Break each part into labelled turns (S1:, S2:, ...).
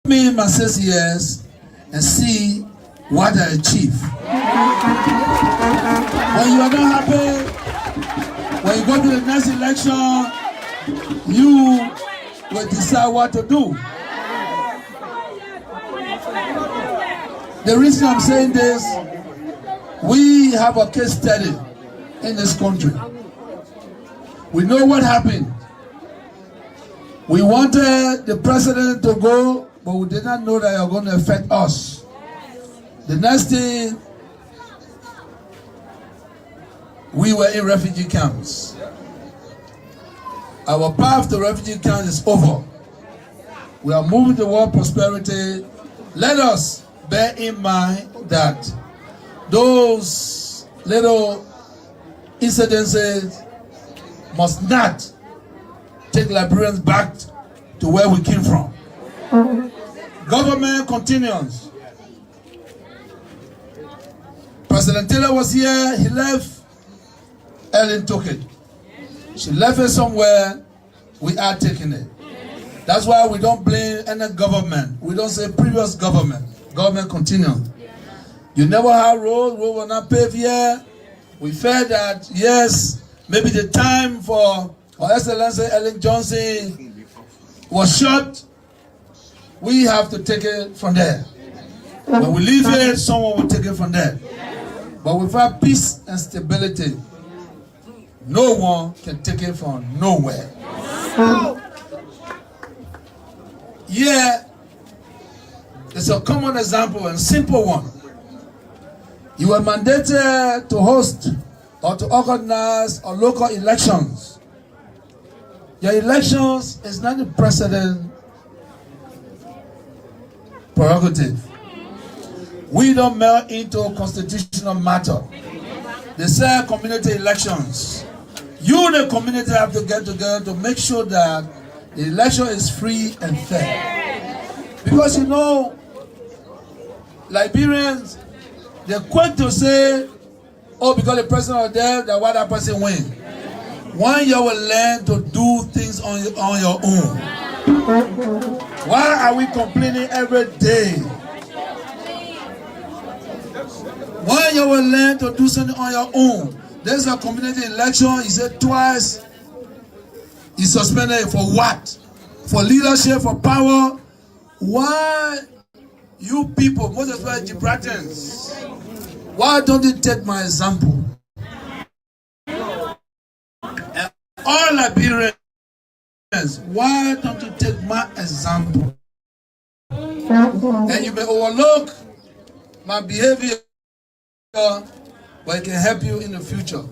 S1: me in my 6 years and see what I achieve. When you are not happy, when you go to the next election, you will decide what to do. The reason I'm saying this, we have a case study in this country. We know what happened. We wanted the president to go, but we did not know that it was going to affect us. The next thing, we were in refugee camps. Our path to refugee camps is over. We are moving toward prosperity. Let us bear in mind that those little incidences must not take Liberians back to where we came from. Government continues. President Taylor was here, he left, Ellen took it. She left it somewhere, we are taking it. That's why we don't blame any government. We don't say previous government. Government continues. You never had road were not paved here. We felt that, yes, maybe the time for Her Excellency Ellen Johnson was short. We have to take it from there. When we leave it, someone will take it from there. But without peace and stability, no one can take it from nowhere. Yeah, it's a common example and simple one. You are mandated to host or to organize or local elections. Your elections is not the president prerogative. We don't meld into constitutional matter. They say community elections. You, the community, have to get together to make sure that the election is free and fair. Because you know, Liberians, they're quick to say, oh, because the president was there, that why that person win. When you will learn to do things on your own. Why are we complaining every day? When you will learn to do something on your own. There's a community election, he said twice, he suspended it for what? For leadership, for power. Why you people, most especially Gibraltarians, why don't you take my example? And all Liberians, why don't you take my example? And you may overlook my behavior, but it can help you in the future.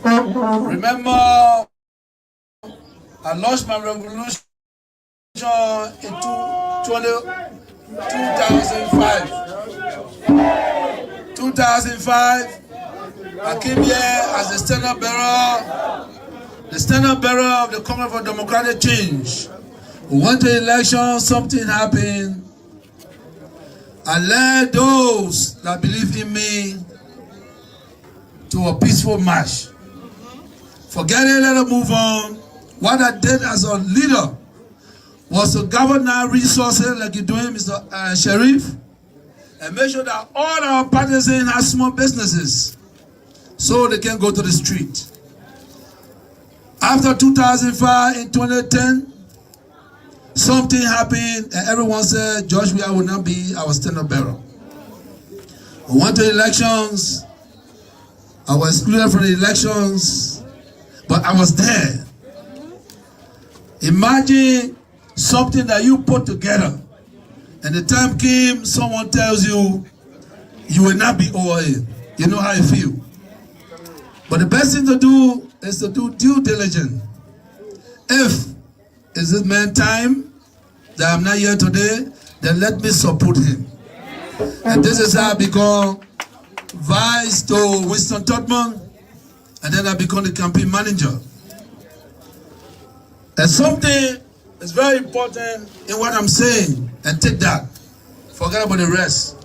S1: Remember, I launched my revolution in 2005. 2005, I came here as the standard bearer of the Congress for Democratic Change. We went to election, something happened. I led those that believe in me to a peaceful march. Forget it, let us move on. What I did as a leader was to gather our resources like you're doing, Mr. Sheriff, and make sure that all our partisans have small businesses so they can go to the street. After 2005, in 2010, something happened and everyone said George Weah will not be our standard bearer. We went to elections. I was excluded from the elections, but I was there. Imagine something that you put together and the time came, someone tells you, you will not be over it. You know how you feel. But the best thing to do is to do due diligence. If is this man time that I'm not here today, then let me support him. And this is how I become vice to Winston Tubman, and then I become the campaign manager. And something is very important in what I'm saying, and take that. Forget about the rest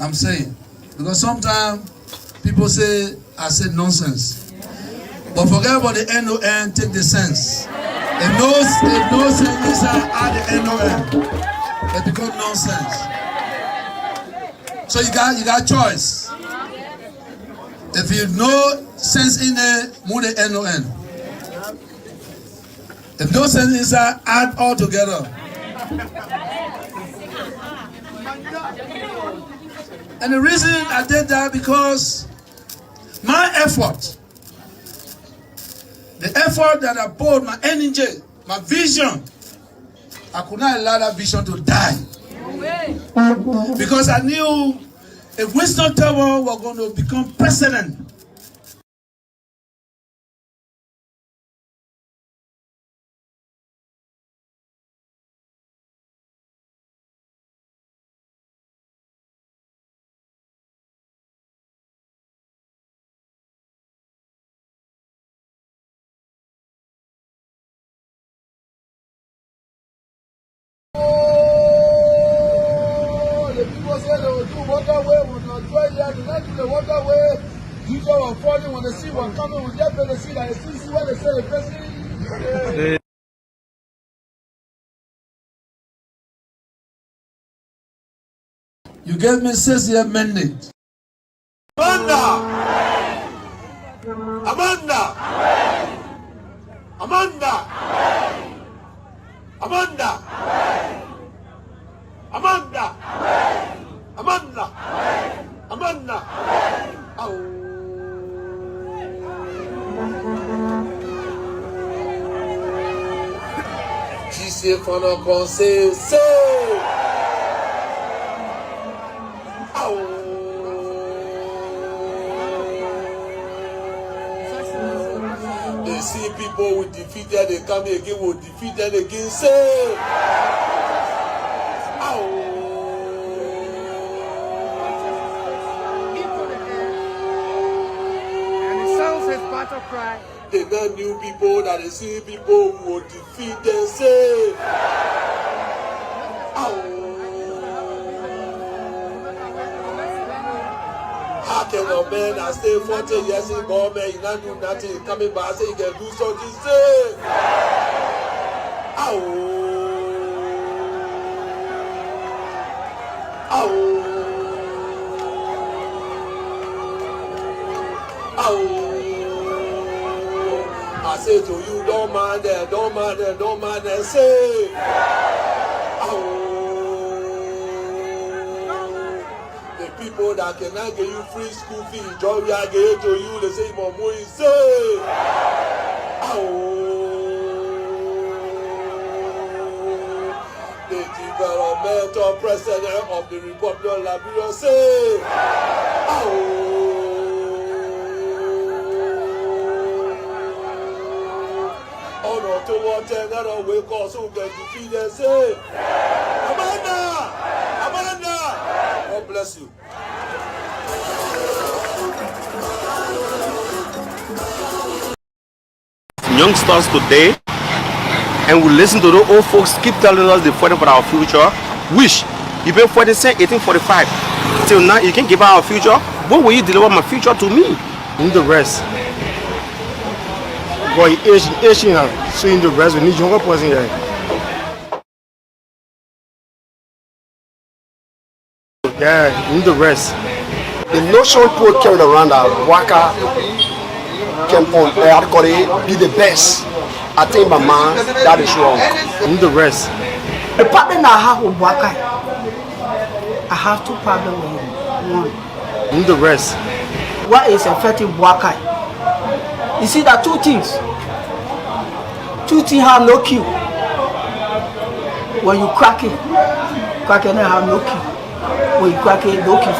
S1: I'm saying. Because sometimes people say I said nonsense. But forget about the end to end, take the sense. If no sense at the end of it, it becomes nonsense. So you got choice. If you no sense in it, move the end of it. If no sense inside, add all together. And the reason I did that because my effort, the effort that I put, my energy, my vision, I could not allow that vision to die. Because I knew if Winston Tower were going to become president, the waterway, Jesus was falling when the sea was coming, we just better see that the sea what they say the president. You gave me 6-year mandate. Amanda! Amanda! Amanda! Amanda! Amanda! Amanda! Amanda! Oh. Qui s'est fait un conseil, c'est. Oh. They see people who defeated, they come again, will defeat them again, say. Oh.
S2: Battle cry.
S1: They not new people that they see people who will defeat them say. Oh. How can a man that stay 40 years in government, you not do nothing, coming back say you can do something say. Oh. Oh. Oh. I say to you, don't mind them, don't mind them, don't mind them, say. Oh. The people that cannot give you free school fees, job I give to you, they say, Momo, say. Oh. The developmental president of the Republic of Liberia, say. Oh. To what another way cause who can defeat and say, Amanda! Amanda! God bless you.
S3: Youngsters today, and we listen to the old folks keep telling us they're fighting for our future. Wish you've been fighting since 1845 till now. You can give our future. What will you deliver my future to me?
S2: In the rest. Boy, Asian, so in the rest, we need younger person here. Yeah, in the rest.
S4: The notion people carried around that Waka can be the best. I think my man, that is wrong.
S2: In the rest.
S5: The problem I have with Boakai, I have two problems with him. One.
S2: In the rest.
S5: What is affecting Boakai? You see that two things have no key. When you crack it have no key. When you crack it, no key.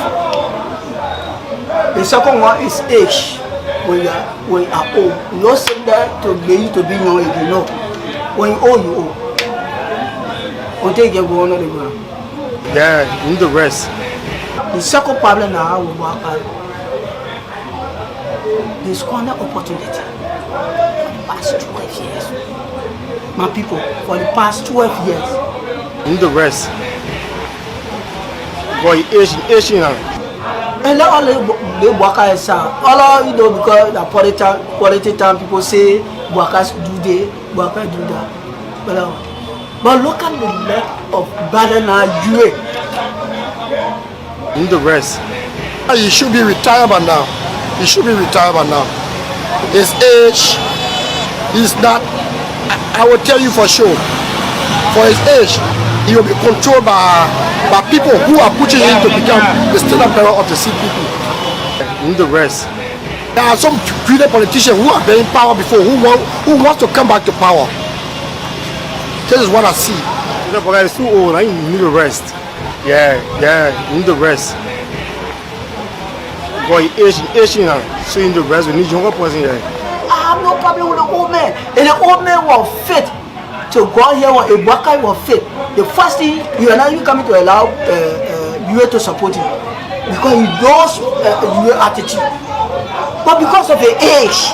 S5: The second one is age. When you are old, you don't sit there to be young again. No. When you old, you old. Until you get going on the ground.
S2: Yeah, in the rest.
S5: The second problem I have with Boakai, they squander opportunity for the past 12 years. My people, for the past 12 years.
S2: In the rest. Boy, Asian.
S5: And not only the Boakai, all you know, because the political time people say Boakai do Boakai do that. But look at the level of Badana Jue.
S2: You need to rest.
S4: He should be retired by now. He should be retired by now. His age is not, I will tell you for sure, for his age, he will be controlled by people who are pushing him to become the standard bearer of the sea people.
S2: You need to rest.
S4: There are some greedy politicians who have been in power before, who want to come back to power. This is what I see.
S2: Boakai is too old. You need to rest. Yeah, you need to rest. Boy, age now, so you need to rest. We need younger person here.
S5: I have no problem with the old man. And the old man was fit to go here when a Boakai was fit. The first thing, you are not even coming to allow you to support him. Because he knows your attitude. But because of the age,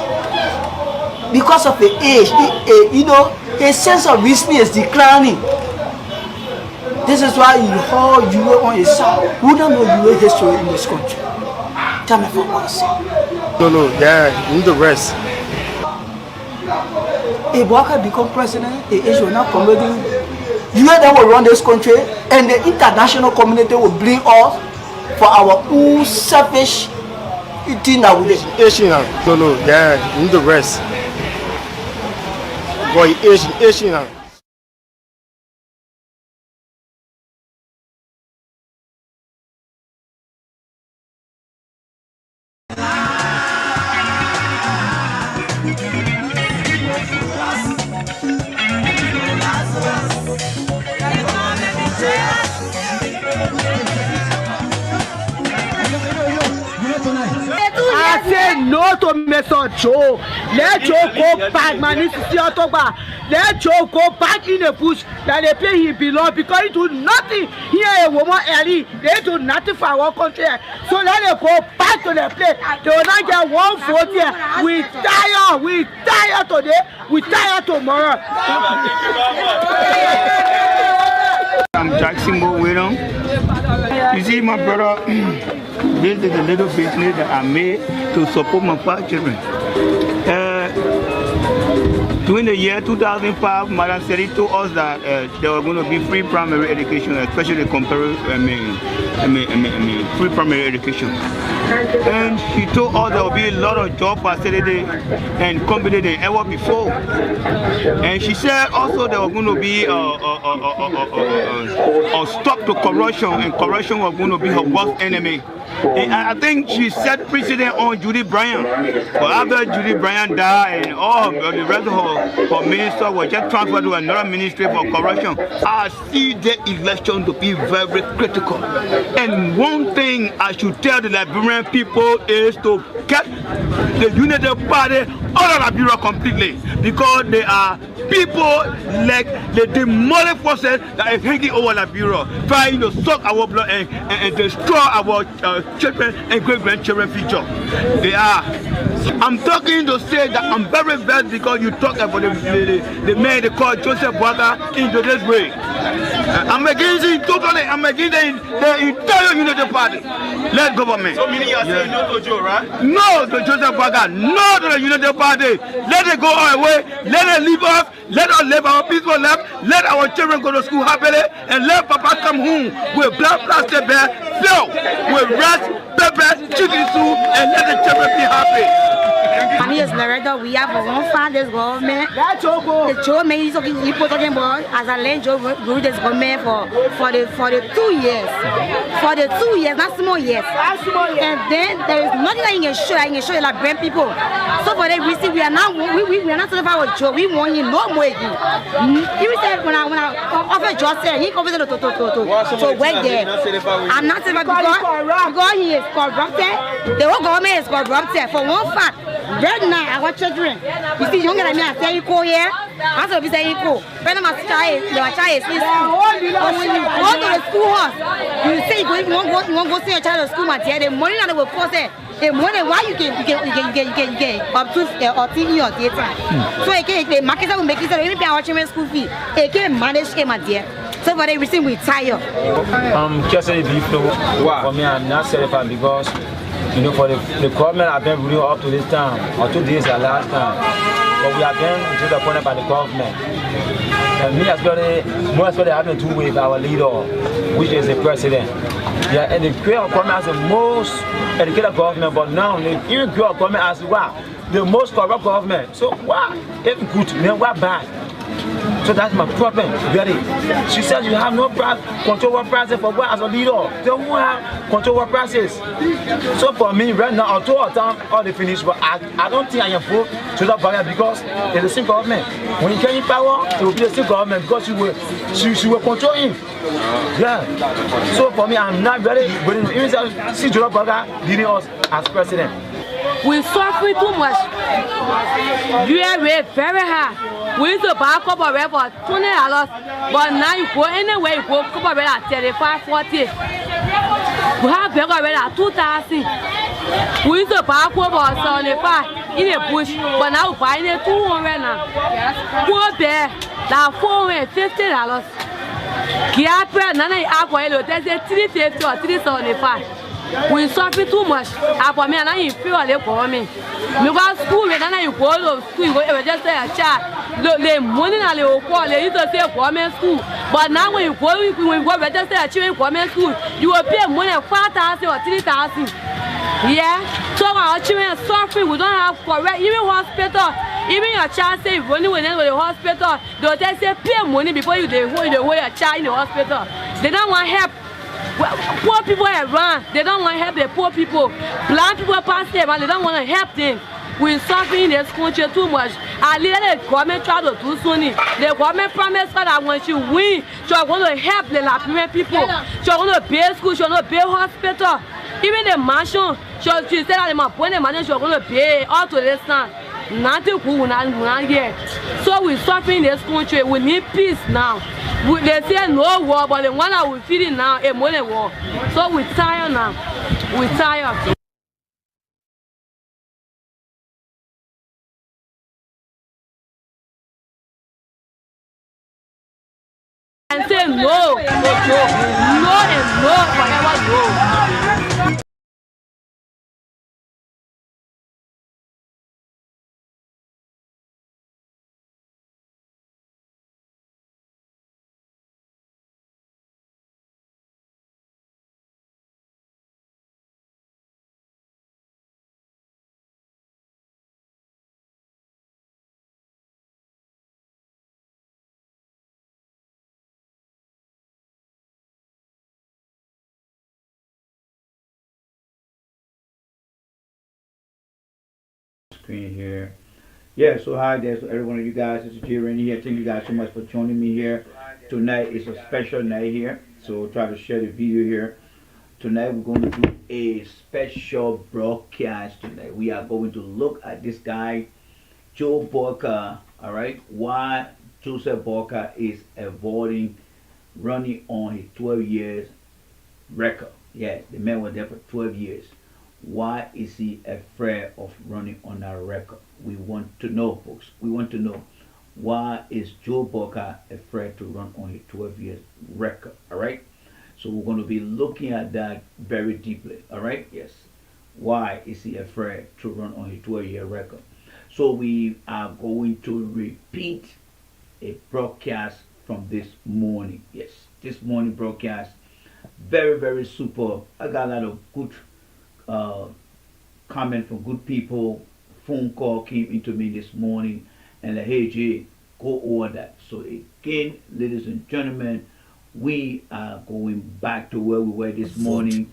S5: you know, his sense of reasoning is declining. This is why you hold you on his side. Who don't know you history in this country? Tell me for once.
S2: No, yeah, you need to rest.
S5: If Boakai become president, the age will not permitting. You that will run this country, and the international community will blame us for our own selfish thing that we did.
S2: No, yeah, you need to rest. Boy, age now.
S6: I say no to Mr. Joe. Let Joe go back, man. This is your talk. Let Joe go back in the bush that they pay him belong because he do nothing. Here a woman early, they do nothing for our country. So let them go back to the place. They will not get one vote here. We tire today, we tire tomorrow.
S7: I'm Jackson William. You see, my brother, this is a little business that I made to support my 5 children. During the year 2005, Madam Seri told us that there were going to be free primary education, especially free primary education. And she told us there will be a lot of job facility and company than ever before. And she said also there was going to be a stop to corruption, and corruption was going to be her worst enemy. And I think she set precedent on Judy Bryant. But after Judy Bryant died and all the rest of her ministers were just transferred to another ministry for corruption, I see the election to be very critical. And one thing I should tell the Liberian people is to get the United Party out of Liberia completely, because they are people like the demonic forces that is hanging over Liberia, trying to suck our blood and destroy our children and great-grandchildren's future. They are. I'm talking to say that I'm very vexed because you talk about the man they call Joseph Boakai into this way. I'm against it totally. I'm against the entire United Party. Let government.
S3: So meaning you are saying no to Joe, right?
S7: No to Joseph Boakai. No to the United Party. Let it go our way. Let it leave us. Let us live our peaceful life. Let our children go to school happily, and let Papa come home with black plastic bag filled with rice, pepper, chicken soup, and let the children be happy.
S8: My name is Loretta. We have one fan this government. The Joe man is talking about as a land Joe rule this government for the 2 years. For the 2 years, not small years. And then there is nothing that you can show. I can show you like brand people. So for that reason, we are not satisfied with Joe. We want him no more again. Even said when I offer Joe said he comes to work there. I'm not satisfied because he is corrupted. The whole government is corrupted. For one fact. Right now, our children, you see, younger than me, I say you go here, I say you say you go. When my child is in school, when you go to the school house, you say you want to go see your child at school, my dear, the money that will force it. The money why you get up to or TV or theater. So again, the market will make it so even pay our children's school fee. Again, manage my dear. So for the reason we tired.
S9: Just a bit for me, I'm not satisfied because You know, for the government have been ruling up to this time, or 2 days the last time. But we have been disappointed by the government. And me especially, more especially having to do with our leader, which is the president. Yeah, and the current government has the most educated government, but now the even current government has the most corrupt government. So what? If good, then what bad? So that's my problem, really. She says you have no control over prices for what as a leader. They won't have control over prices. So for me, right now, although all they finish, but I don't think I can vote to that barrier because it's the same government. When you get in power, it will be the same government because she will control him. Yeah. So for me, I'm not very willing to even see Joe Biden leading us as president.
S6: We suffer too much. You are very hard. We used to buy a couple of rent for $20, but now you go anywhere, you go couple of rent at $35, $40. We have bigger rent at $2,000. We used to buy a couple of $75 in a bush, but now we buy it $200 now. Poor bear, now $450. Kiapre, Nana Aqua, they say $350 or $375. We suffer too much. For me, and I feel like for me. Because school, when you go to school, you go just say a child. The money that they will call, they used to say government school. But now when you go register a child in government school, you will pay money 5,000 or 3,000. Yeah. So our children are suffering. We don't have correct, even hospital. Even your child say if only when they go to the hospital, they'll just say pay money before you hold your child in the hospital. They don't want help. Well, poor people around, they don't want to help the poor people. Blind people pass them and they don't want to help them. We're suffering in this country too much. I leave the government try to do something. The government promised that when she win, she's going to help the Liberian people. She's going to build school, she's going to build hospital. Even the mansion, she said that they might put the money, she's going to pay all to this time. Nothing good will not get. So we're suffering in this country. We need peace now. They say no war, but the one that we're feeding now is more than war. So we're tired now. We're tired. And say no, no and no, forever no.
S7: Screen here. Yeah, so hi there to every one of you guys. This is J Rainy here. Thank you guys so much for joining me here. Tonight is a special night here, so try to share the video here. Tonight we're going to do a special broadcast tonight. We are going to look at this guy, Joe Boakai, alright? Why Joseph Boakai is avoiding running on his 12 years record. Yeah, the man was there for 12 years. Why is he afraid of running on that record? We want to know, folks. We want to know why is Joe Boakai afraid to run on his 12 years record. Alright? So we're going to be looking at that very deeply. Alright? Yes. Why is he afraid to run on his 12-year record? So we are going to repeat a broadcast from this morning. Yes. This morning broadcast. Very, very super. I got a lot of good comment from good people. Phone call came into me this morning and like, hey Jay, go over that. So again, ladies and gentlemen, we are going back to where we were this morning.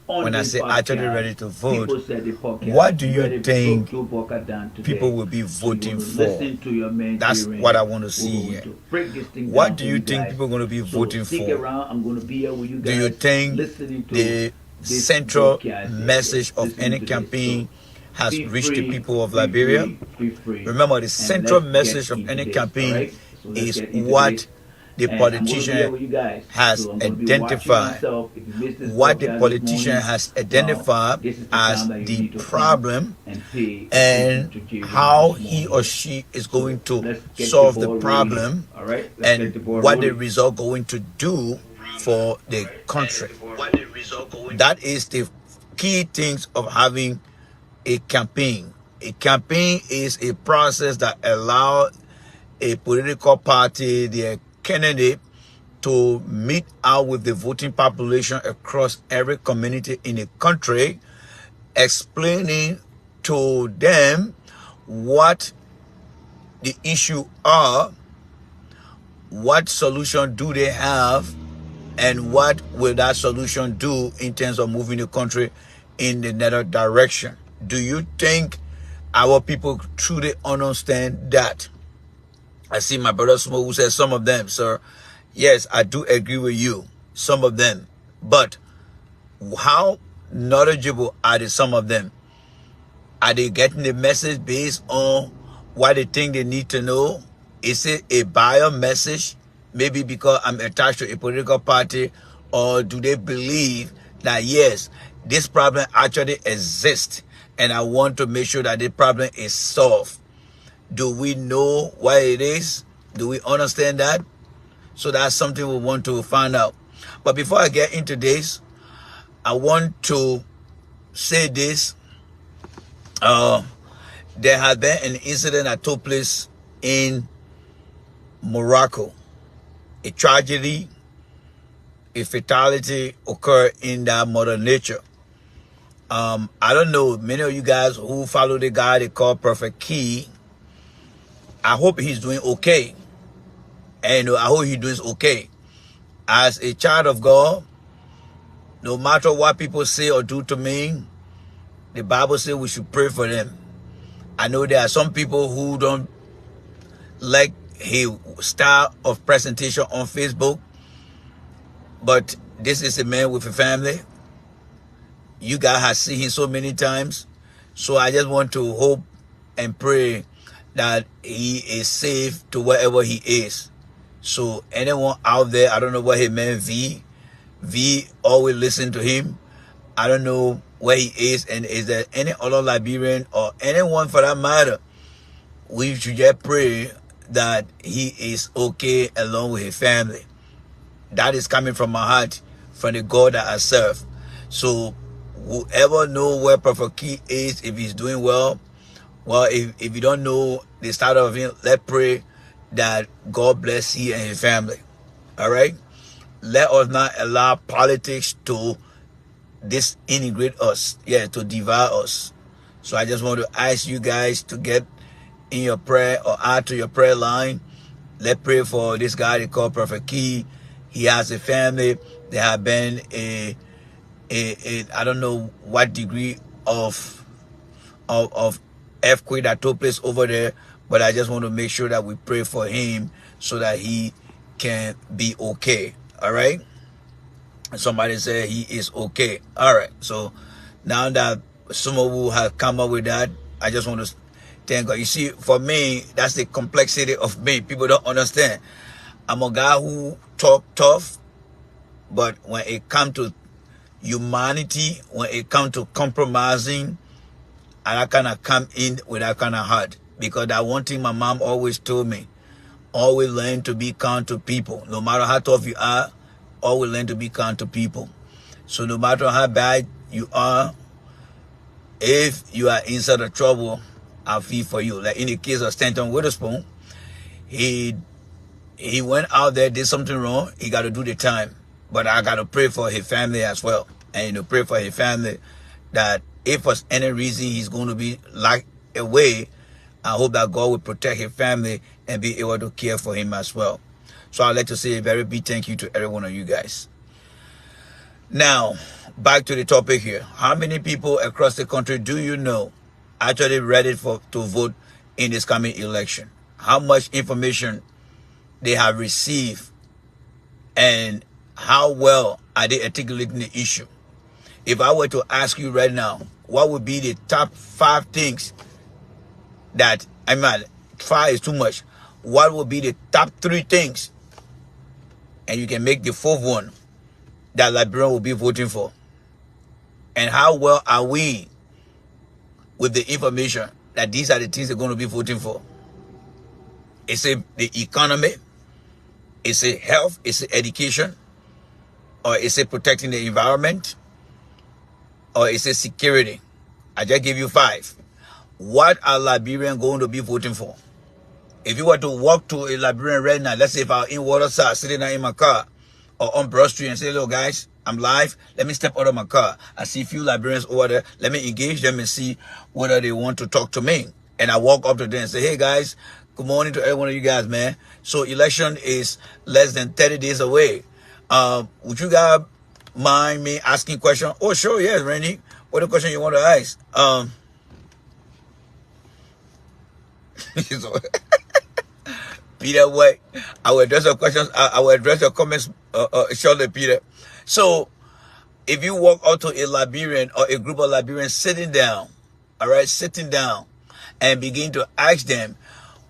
S10: When I say actually ready to vote, what do you think people will be voting for? That's what I want to see here. What do you think people are going to be voting for? Do you think the central message of any campaign has reached the people of Liberia? Remember, the central message of any campaign is what the politician has identified. What the politician has identified as the problem and how he or she is going to solve the problem and what the result going to do for the country. That is the key things of having a campaign. A campaign is a process that allows a political party, their candidate, to meet out with the voting population across every community in the country, explaining to them what the issue are, what solution do they have, and what will that solution do in terms of moving the country in another direction. Do you think our people truly understand that? I see my brother Smo who says some of them, sir. Yes, I do agree with you, some of them. But how knowledgeable are some of them? Are they getting the message based on what they think they need to know? Is it a buyer message? Maybe because I'm attached to a political party, or do they believe that yes, this problem actually exists and I want to make sure that the problem is solved? Do we know what it is? Do we understand that? So that's something we want to find out. But before I get into this, I want to say this. There has been an incident that took place in Morocco. A tragedy, a fatality occurred in that mother nature. I don't know, many of you guys who follow the guy they call Prophet Key, I hope he's doing okay. And I hope he's doing okay. As a child of God, no matter what people say or do to me, the Bible says we should pray for them. I know there are some people who don't like his style of presentation on Facebook, but this is a man with a family. You guys have seen him so many times. So I just want to hope and pray that he is safe to wherever he is. So anyone out there, I don't know what his man V always listen to him. I don't know where he is, and is there any other Liberian or anyone for that matter, we should just pray that he is okay along with his family. That is coming from my heart, from the God that I serve. So whoever know where Prophet Key is, if he's doing well, if you don't know the start of him, let's pray that God bless he and his family. All right? Let us not allow politics to disintegrate us, to devour us. So I just want to ask you guys to get in your prayer or add to your prayer line. Let's pray for this guy they call Prophet Key. He has a family. There have been a I don't know what degree of earthquake that took place over there, but I just want to make sure that we pray for him so that he can be okay. All right? Somebody said he is okay. All right. So now that some of you have come up with that, I just want to thank God. You see, for me, that's the complexity of me. People don't understand. I'm a guy who talk tough, but when it comes to humanity, when it comes to compromising, I kind of come in with that kind of heart. Because that one thing my mom always told me, always learn to be kind to people. No matter how tough you are, always learn to be kind to people. So no matter how bad you are, if you are inside of trouble, I feel for you. Like in the case of Stanton Witherspoon, he went out there, did something wrong, he got to do the time. But I got to pray for his family as well. And pray for his family that if for any reason he's going to be locked away, I hope that God will protect his family and be able to care for him as well. So I'd like to say a very big thank you to every one of you guys. Now, back to the topic here. How many people across the country do you know actually ready to vote in this coming election? How much information they have received, and how well are they articulating the issue? If I were to ask you right now, what would be the top 5 things that, 5 is too much. What would be the top 3 things? And you can make the 4th one that Liberian will be voting for. And how well are we with the information that these are the things they're going to be voting for? Is it the economy? Is it health? Is it education? Or is it protecting the environment? or is it security? I just give you 5. What are Liberians going to be voting for? If you were to walk to a Liberian right now, let's say if I'm in Waterside, sitting there in my car, or on Broad Street and say, "Hello guys, I'm live. Let me step out of my car. I see a few Liberians over there. Let me engage them and see whether they want to talk to me." And I walk up to them and say, "Hey guys, good morning to every one of you guys, man. So election is less than 30 days away. Would you guys mind me asking questions?" "Oh, sure, yes, Randy. What the question you want to ask?" So, Peter, what? I will address your questions. I will address your comments shortly, Peter. So, if you walk out to a Liberian or a group of Liberians sitting down, all right, sitting down, and begin to ask them,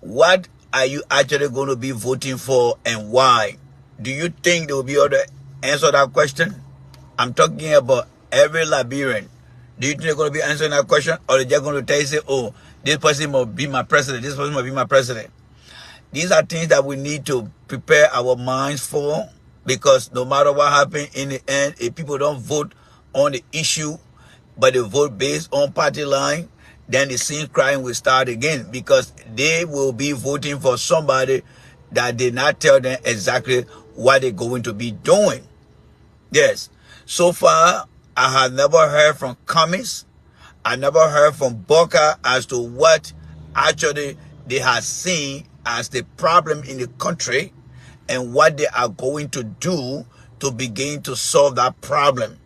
S10: what are you actually going to be voting for and why? Do you think they will be able to answer that question? I'm talking about every Liberian. Do you think they're going to be answering that question, or they're just going to tell you, say, "Oh, this person must be my president. This person must be my president"? These are things that we need to prepare our minds for, because no matter what happens in the end, if people don't vote on the issue, but they vote based on party line, then the sin crime will start again, because they will be voting for somebody that did not tell them exactly what they're going to be doing. Yes. So far, I have never heard from Cummings. I never heard from Boakai as to what actually they have seen as the problem in the country and what they are going to do to begin to solve that problem.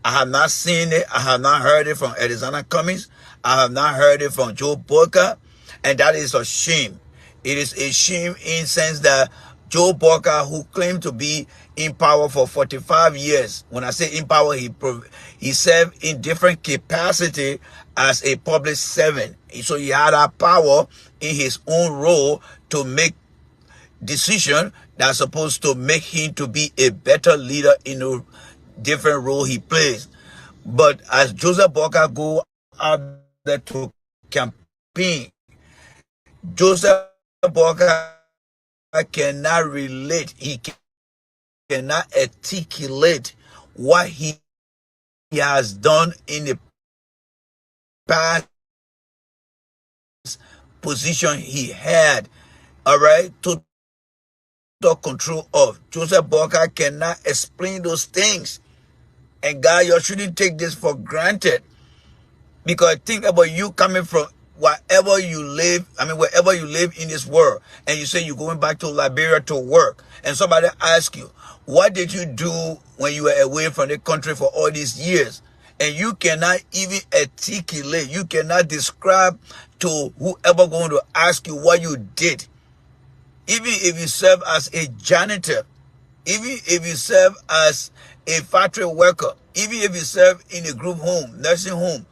S10: I have not seen it. I have not heard it from Alexander Cummings. I have not heard it from Joe Boakai, and that is a shame. It is a shame in the sense that Joe Boakai, who claimed to be in power for 45 years, when I say in power, he served in different capacity as a public servant. So he had that power in his own role to make decisions that's supposed to make him to be a better leader in a different role he plays. But as Joseph Boakai go out there to campaign, Joseph Boakai cannot relate. He cannot articulate what he has done in the past position he had. All right, total control of. Joseph Boakai cannot explain those things. And God, you shouldn't take this for granted. Because think about you coming from wherever you live, wherever you live in this world, and you say you're going back to Liberia to work, and somebody asks you, what did you do when you were away from the country for all these years? And you cannot even articulate, you cannot describe to whoever going to ask you what you did. Even if you serve as a janitor, even if you serve as a factory worker, even if you serve in a group home, nursing home,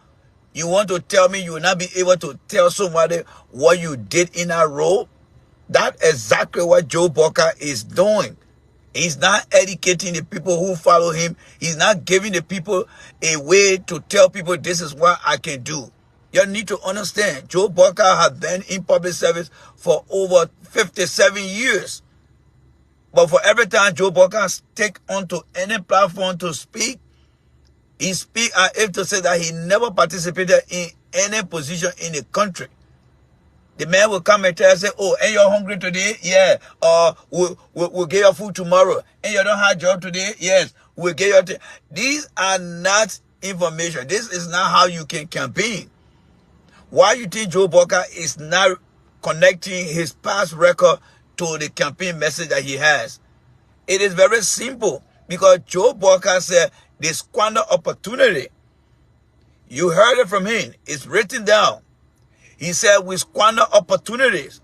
S10: you want to tell me you will not be able to tell somebody what you did in that role? That's exactly what Joe Boakai is doing. He's not educating the people who follow him. He's not giving the people a way to tell people this is what I can do. You need to understand, Joe Boakai has been in public service for over 57 years. But for every time Joe Boakai take onto any platform to speak, he speak as if to say that he never participated in any position in the country. The man will come and tell us, say, "Oh, and you're hungry today? Yeah. We'll get your food tomorrow. And you don't have a job today? Yes. We'll get your... These are not information. This is not how you can campaign. Why you think Joe Boakai is not connecting his past record to the campaign message that he has? It is very simple. Because Joe Boakai said, they squander opportunity. You heard it from him. It's written down. He said, we squander opportunities.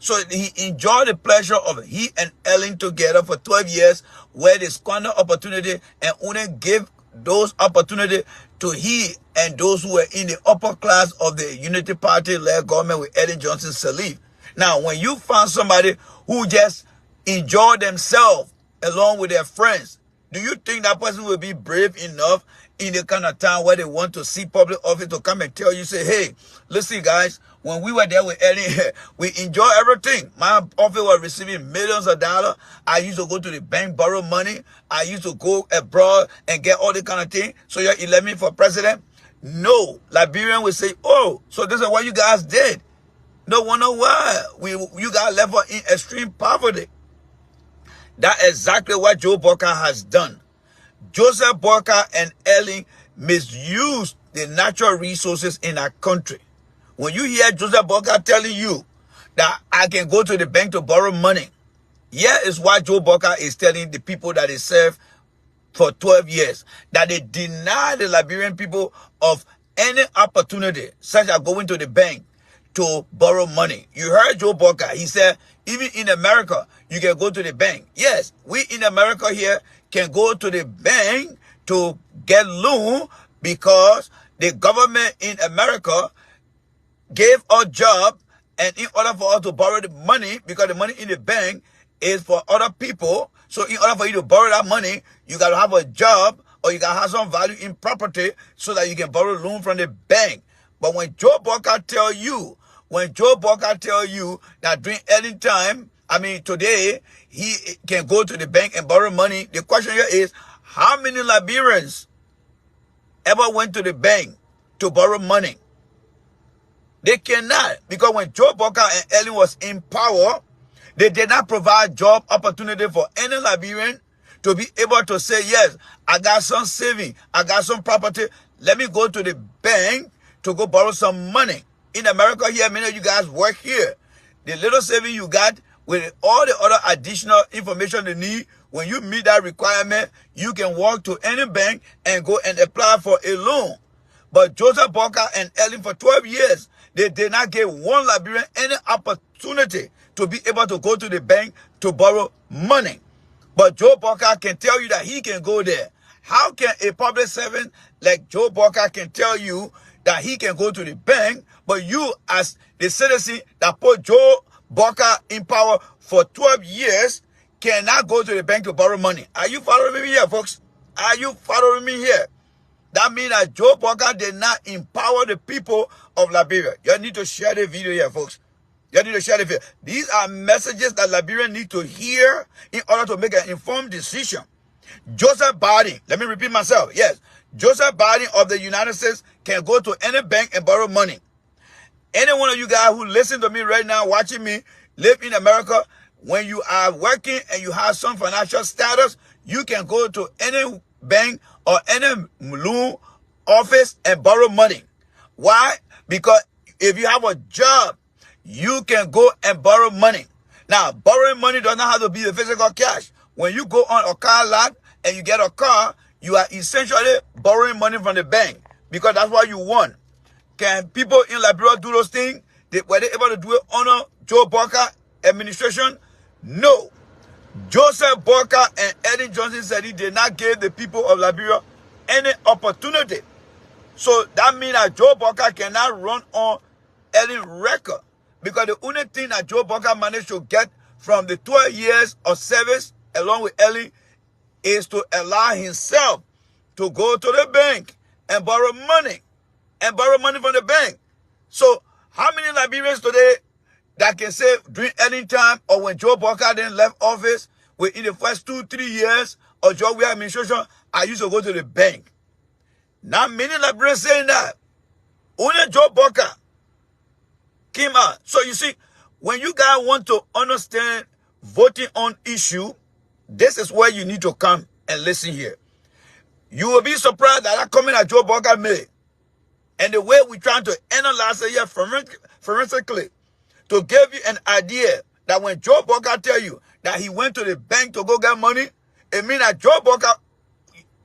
S10: So he enjoyed the pleasure of he and Ellen together for 12 years, where they squander opportunity and only give those opportunities to he and those who were in the upper class of the Unity Party-led government with Ellen Johnson Sirleaf. Now, when you find somebody who just enjoy themselves along with their friends, Do you think that person will be brave enough in the kind of time where they want to see public office to come and tell you, say, hey, listen, guys, when we were there with Ellie, we enjoy everything. My office was receiving millions of dollars. I used to go to the bank, borrow money. I used to go abroad and get all the kind of thing. So you're electing me for president? No. Liberian will say, oh, so this is what you guys did. No wonder why you guys left us in extreme poverty. That's exactly what Joe Boakai has done. Joseph Boakai and Ellie misused the natural resources in our country. When you hear Joseph Boakai telling you that I can go to the bank to borrow money, here is what Joe Boakai is telling the people that they serve for 12 years, that they deny the Liberian people of any opportunity, such as going to the bank to borrow money. You heard Joe Boakai. He said, even in America, you can go to the bank. Yes, we in America here can go to the bank to get loan because the government in America gave us job, and in order for us to borrow the money, because the money in the bank is for other people, so in order for you to borrow that money, you got to have a job or you got to have some value in property so that you can borrow loan from the bank. But when Joe Boakai tell you that during any time, I mean today, he can go to the bank and borrow money, the question here is, how many Liberians ever went to the bank to borrow money? They cannot, because when Joe Boakai and Ellen was in power, they did not provide job opportunity for any Liberian to be able to say, yes, I got some saving, I got some property, let me go to the bank to go borrow some money. In America here, many of you guys work here. The little saving you got with all the other additional information you need, when you meet that requirement, you can walk to any bank and go and apply for a loan. But Joseph Boakai and Ellen, for 12 years, they did not give one Liberian any opportunity to be able to go to the bank to borrow money. But Joe Boakai can tell you that he can go there. How can a public servant like Joe Boakai can tell you that he can go to the bank, but you as the citizen that put Joe Boakai in power for 12 years cannot go to the bank to borrow money? Are you following me here, folks? Are you following me here? That means that Joe Boakai did not empower the people of Liberia. You need to share the video here, folks. You need to share the video. These are messages that Liberians need to hear in order to make an informed decision. Joseph Biden, let me repeat myself. Yes, Joseph Biden of the United States can go to any bank and borrow money. Any one of you guys who listen to me right now, watching me, live in America, when you are working and you have some financial status, you can go to any bank or any loan office and borrow money. Why? Because if you have a job, you can go and borrow money. Now, borrowing money does not have to be the physical cash. When you go on a car lot and you get a car, you are essentially borrowing money from the bank because that's what you want. Can people in Liberia do those things? Were they able to do it under Joe Boakai administration? No. Joseph Boakai and Eddie Johnson said he did not give the people of Liberia any opportunity. So that means that Joe Boakai cannot run on Eddie's record, because the only thing that Joe Boakai managed to get from the 12 years of service along with Ellie is to allow himself to go to the bank and borrow money from the bank. So how many Liberians today that can say during any time or when Joe Boakai then left office, within the first 2-3 years of Joe Boakai administration, I used to go to the bank? Not many Liberians saying that. Only Joe Boakai came out. So you see, when you guys want to understand voting on issue, this is where you need to come and listen here. You will be surprised that that comment that Joe Boakai made and the way we're trying to analyze it here forensically to give you an idea that when Joe Boakai tell you that he went to the bank to go get money, it means that Joe Boakai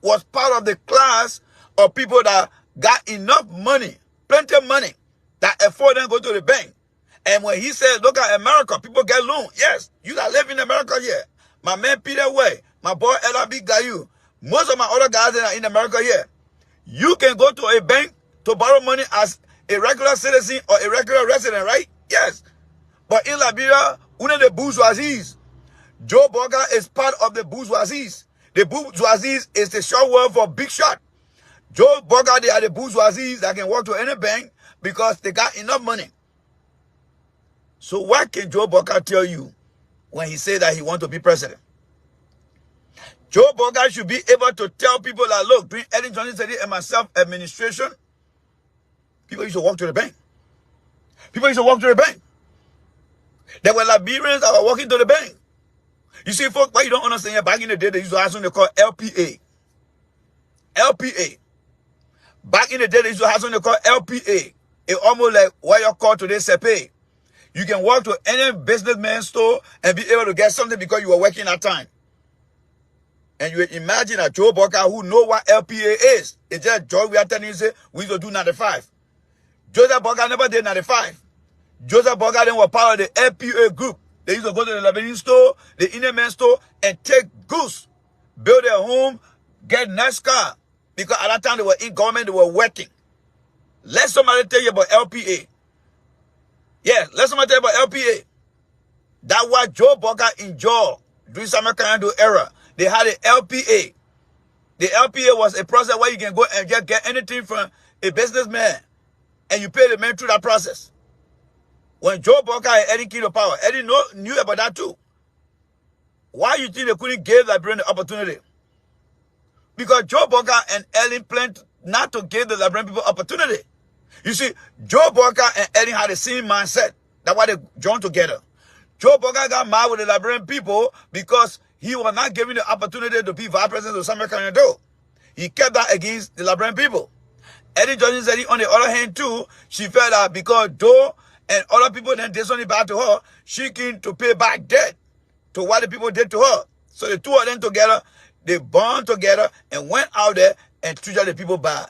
S10: was part of the class of people that got enough money, plenty of money, that afford them to go to the bank. And when he said, look at America, people get loan. Yes, you that live in America here. My man Peter Way, my boy LRB Gayu, most of my other guys that are in America here. You can go to a bank to borrow money as a regular citizen or a regular resident, right? Yes. But in Liberia, one of the bourgeoisies, Joe Boakai is part of the bourgeoisies. The bourgeoisie is the short word for big shot. Joe Boakai, they are the bourgeoisie that can walk to any bank because they got enough money. So what can Joe Boakai tell you when he say that he want to be president? Joe Boakai should be able to tell people that, look, during Ellen Johnson and myself administration, people used to walk to the bank. People used to walk to the bank. There were Liberians that were walking to the bank. You see, folks, why you don't understand here, back in the day, they used to have something called LPA. LPA. Back in the day, they used to have something called LPA. It's almost like what you call today CPA. You can walk to any businessman's store and be able to get something because you were working at time. And you imagine a Joe Boakai who know what LPA is. It's just George, we are telling you, say, we used to do 95. Joseph Boakai never did 95. Joseph Boakai then was part of the LPA group. They used to go to the Liberian store, the Indian man store, and take goods, build their home, get nice car. Because at that time they were in government, they were working. Let somebody tell you about LPA. Yeah, let somebody tell you about LPA. That's what Joe Boakai enjoyed during Samuel Kanyando era. They had the LPA. The LPA was a process where you can go and just get anything from a businessman. And you pay the man through that process. When Joe Boakai and Eddie came to power, Eddie knew about that too. Why you think they couldn't give Liberian the opportunity? Because Joe Boakai and Ellen planned not to give the Liberian people opportunity. You see, Joe Boakai and Ellen had the same mindset. That's why they joined together. Joe Boakai got mad with the Liberian people because he was not given the opportunity to be vice president of Samuel Kanyando. He kept that against the Liberian people. Eddie Johnson said, on the other hand too, she felt that because Joe and other people then did something bad to her, she came to pay back debt to what the people did to her. So the two of them together, they bond together and went out there and treated the people bad.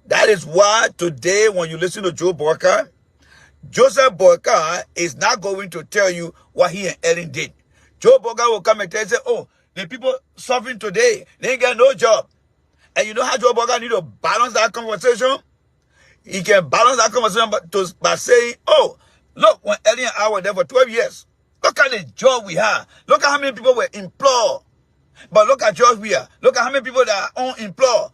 S10: That is why today when you listen to Joe Boakai, Joseph Boakai is not going to tell you what he and Ellen did. Joe Boakai will come and tell you, say, oh, the people suffering today, they ain't got no job. And you know how Joe Boakai need to balance that conversation? He can balance that conversation by saying, oh, look, when Ellen and I were there for 12 years, look at the job we had. Look at how many people were employed. But look at George we are. Look at how many people that are unemployed.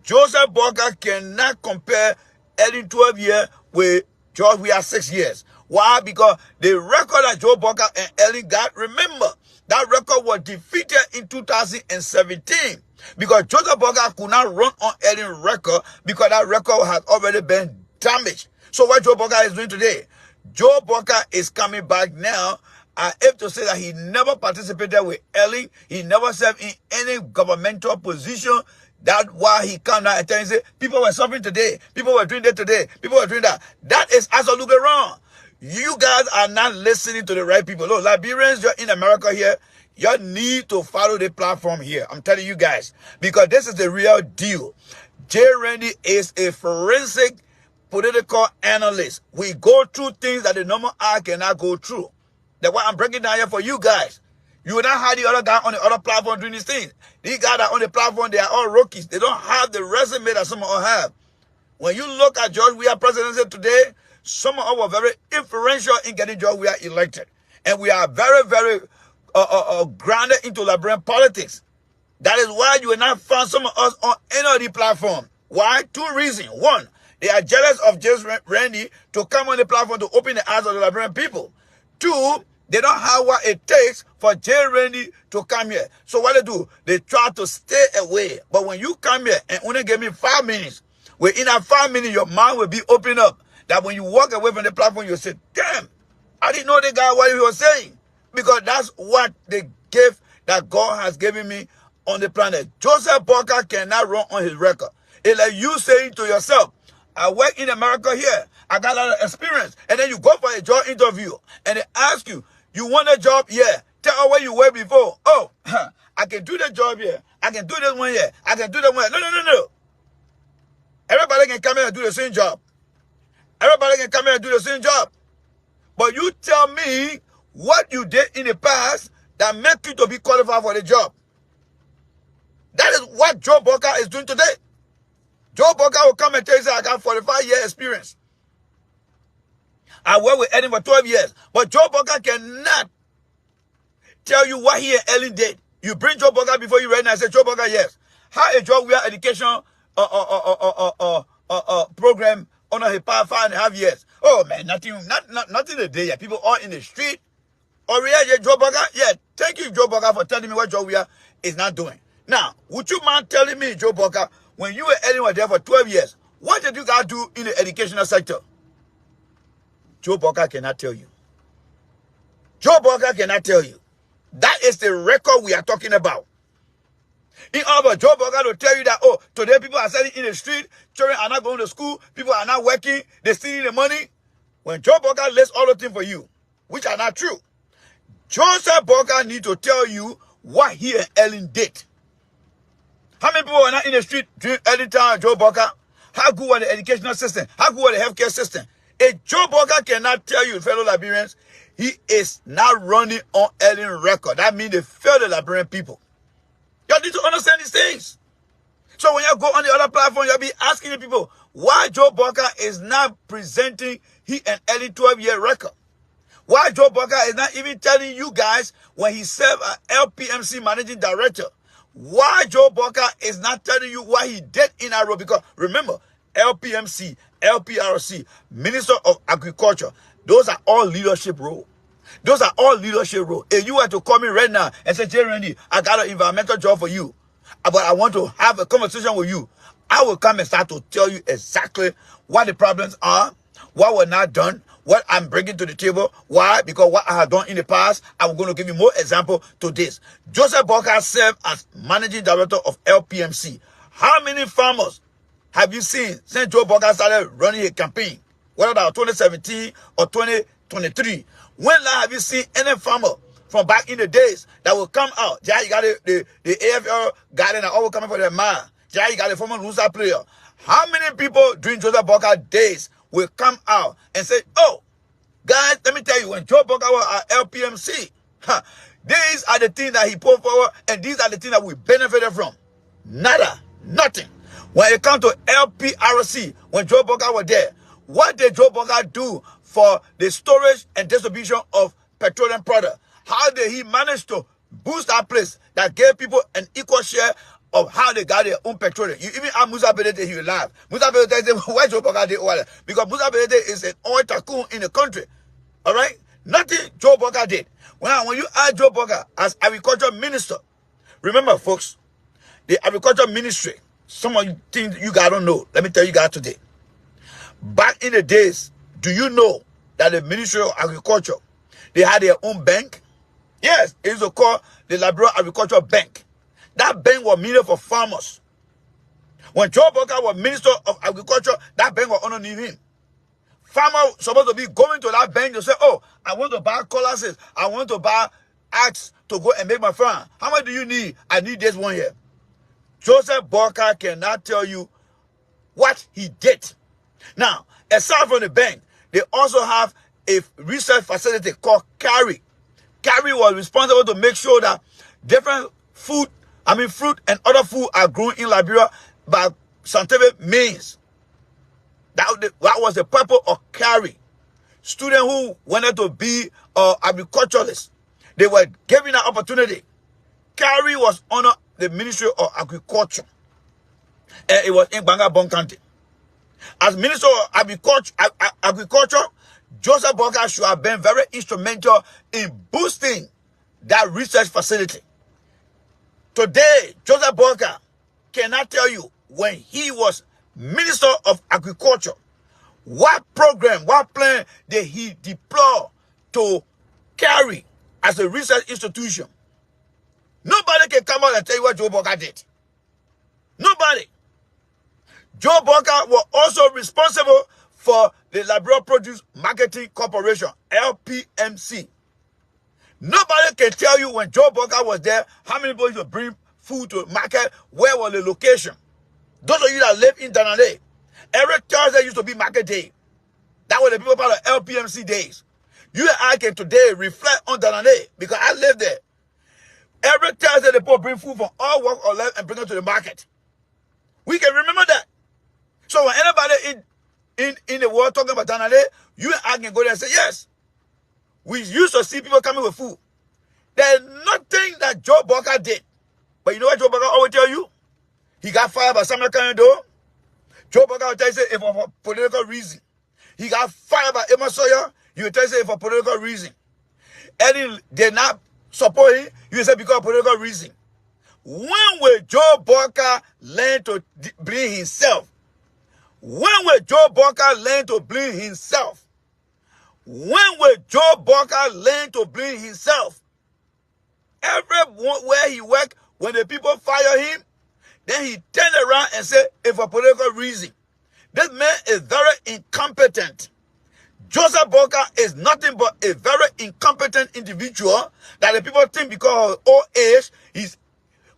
S10: Joseph Boakai cannot compare Ellen 12 years with George we are 6 years. Why? Because the record that Joe Boakai and Ellen got, remember, that record was defeated in 2017. Because Joseph Boakai could not run on Ellen's record because that record has already been damaged. So what Joe Boakai is doing today? Joe Boakai is coming back now. I have to say that he never participated with Ellen. He never served in any governmental position. That's why he come now and tell you, say, people were suffering today. People were doing that today. People were doing that. That is absolutely wrong. You guys are not listening to the right people. Look, Liberians, you're in America here. You need to follow the platform here. I'm telling you guys. Because this is the real deal. Jay Randy is a forensic political analyst. We go through things that the normal eye cannot go through. That's why I'm breaking down here for you guys. You will not have the other guy on the other platform doing these things. These guys that are on the platform, they are all rookies. They don't have the resume that some of us have. When you look at George Weah presidency today, some of us were very influential in getting George Weah elected. And we are very, very grounded into Liberian politics. That is why you will not find some of us on any of the platform. Why? Two reasons. One, they are jealous of James Randy to come on the platform to open the eyes of the Liberian people. Two, they don't have what it takes for Jay Randy to come here. So what they do? They try to stay away. But when you come here and only give me 5 minutes, within that 5 minutes, your mind will be opened up. That when you walk away from the platform, you'll say, damn, I didn't know the guy what he was saying. Because that's what the gift that God has given me on the planet. Joseph Boakai cannot run on his record. It's like you saying to yourself, I work in America here. I got a lot of experience. And then you go for a job interview. And they ask you, you want a job? Yeah. Tell her where you were before. Oh, I can do the job here. I can do this one here. I can do that one here. No. Everybody can come here and do the same job. Everybody can come here and do the same job. But you tell me what you did in the past that make you to be qualified for the job. That is what Joe Boakai is doing today. Joe Boakai will come and tell you, I got 45-year experience. I worked with Ellen for 12 years. But Joe Boakai cannot tell you what he and Ellen did. You bring Joe Boakai before you right now. I say, Joe Boakai, yes. How a job we are education program on a 5.5 years. Oh man, nothing a day. Yeah. People are in the street. Or yeah, Joe Boakai, yeah. Thank you, Joe Boakai, for telling me what Joe Weah is not doing. Now, would you mind telling me, Joe Boakai, when you were anywhere there for 12 years, what did you guys do in the educational sector? Joe Boakai cannot tell you. Joe Boakai cannot tell you. That is the record we are talking about. In other words, Joe Boakai will tell you that, oh, today people are selling in the street, children are not going to school, people are not working, they're stealing the money. When Joe Boakai lists all the things for you, which are not true, Joseph Boakai need to tell you what he and Ellen did. How many people were not in the street during early time of Joe Boakai? How good was the educational system? How good was the healthcare system? If Joe Boakai cannot tell you, fellow Liberians, he is not running on Ellen record. That means they fail the Liberian people. You need to understand these things. So when you go on the other platform, you'll be asking the people why Joe Boakai is not presenting he and Ellen 12-year record. Why Joe Boakai is not even telling you guys when he served as LPMC managing director. Why Joe Boakai is not telling you what he did in that role. Because remember, LPMC, LPRC, Minister of Agriculture, those are all leadership roles. Those are all leadership roles. If you were to call me right now and say, Jay Randy, I got an environmental job for you, but I want to have a conversation with you, I will come and start to tell you exactly what the problems are, what was not done, what I'm bringing to the table. Why? Because what I have done in the past, I'm going to give you more example to this. Joseph Boakai served as managing director of LPMC. How many farmers have you seen since Joe Boakai started running a campaign? Whether that was 2017 or 2023. When have you seen any farmer from back in the days that will come out? Jai, you got the AFL garden are all coming for their man. Jai, you got the former loser player. How many people during Joseph Boakai days will come out and say, oh, guys, let me tell you, when Joe Boakai was at LPMC, these are the things that he put forward, and these are the things that we benefited from. Nada, nothing. When it comes to LPRC, when Joe Boakai was there, what did Joe Boakai do for the storage and distribution of petroleum products? How did he manage to boost that place that gave people an equal share of how they got their own petroleum? You even have Musa Belete, he will laugh. Musa Belete said, why Joe Boakai did oil? Because Musa Belete is an oil tycoon in the country. All right? Nothing Joe Boakai did. When you add Joe Boakai as agriculture minister, remember, folks, the agriculture ministry, some of you things you guys don't know. Let me tell you guys today. Back in the days, do you know that the Ministry of Agriculture, they had their own bank? Yes, it is called the Liberia Agriculture Bank. That bank was meant for farmers. When Joe Boakai was Minister of Agriculture, that bank was underneath him. Farmers supposed to be going to that bank to say, oh, I want to buy colases. I want to buy axe to go and make my farm. How much do you need? I need this one here. Joseph Boakai cannot tell you what he did. Now, aside from the bank, they also have a research facility called CARI. CARI was responsible to make sure that different fruit and other food are grown in Liberia by scientific means. That was the purpose of CARI. Students who wanted to be agriculturalists, they were given an opportunity. CARI was under the Ministry of Agriculture. And it was in Bangabong County. As Minister of Agriculture, Joseph Boakai should have been very instrumental in boosting that research facility. Today, Joseph Boakai cannot tell you when he was Minister of Agriculture, what program, what plan did he deploy to CARI as a research institution. Nobody can come out and tell you what Joe Boakai did. Nobody. Joe Boakai was also responsible for the Liberia Produce Marketing Corporation, LPMC. Nobody can tell you when Joe Boakai was there, how many people used to bring food to market, where was the location. Those of you that live in Danale, every Thursday used to be market day. That was the people part of LPMC days. You and I can today reflect on Danale because I live there. Every Thursday, the people bring food from all walk of life and bring it to the market. We can remember that. So when anybody in the world talking about Danale, you and I can go there and say, yes, we used to see people coming with food. There's nothing that Joe Boakai did. But you know what Joe Boakai always tell you? He got fired by Samuel Kanyado. Joe Boakai will tell you say, if for political reason. He got fired by Emma Sawyer. You will tell you say, for political reason. And they not support him. You will say because of political reason. When will Joe Boakai learn to blame himself? When will Joe Boakai learn to blame himself? When will Joe Boakai learn to blame himself? Everywhere he work, when the people fire him, then he turn around and say, if for political reason. This man is very incompetent. Joseph Boakai is nothing but a very incompetent individual that the people think because of old age, he's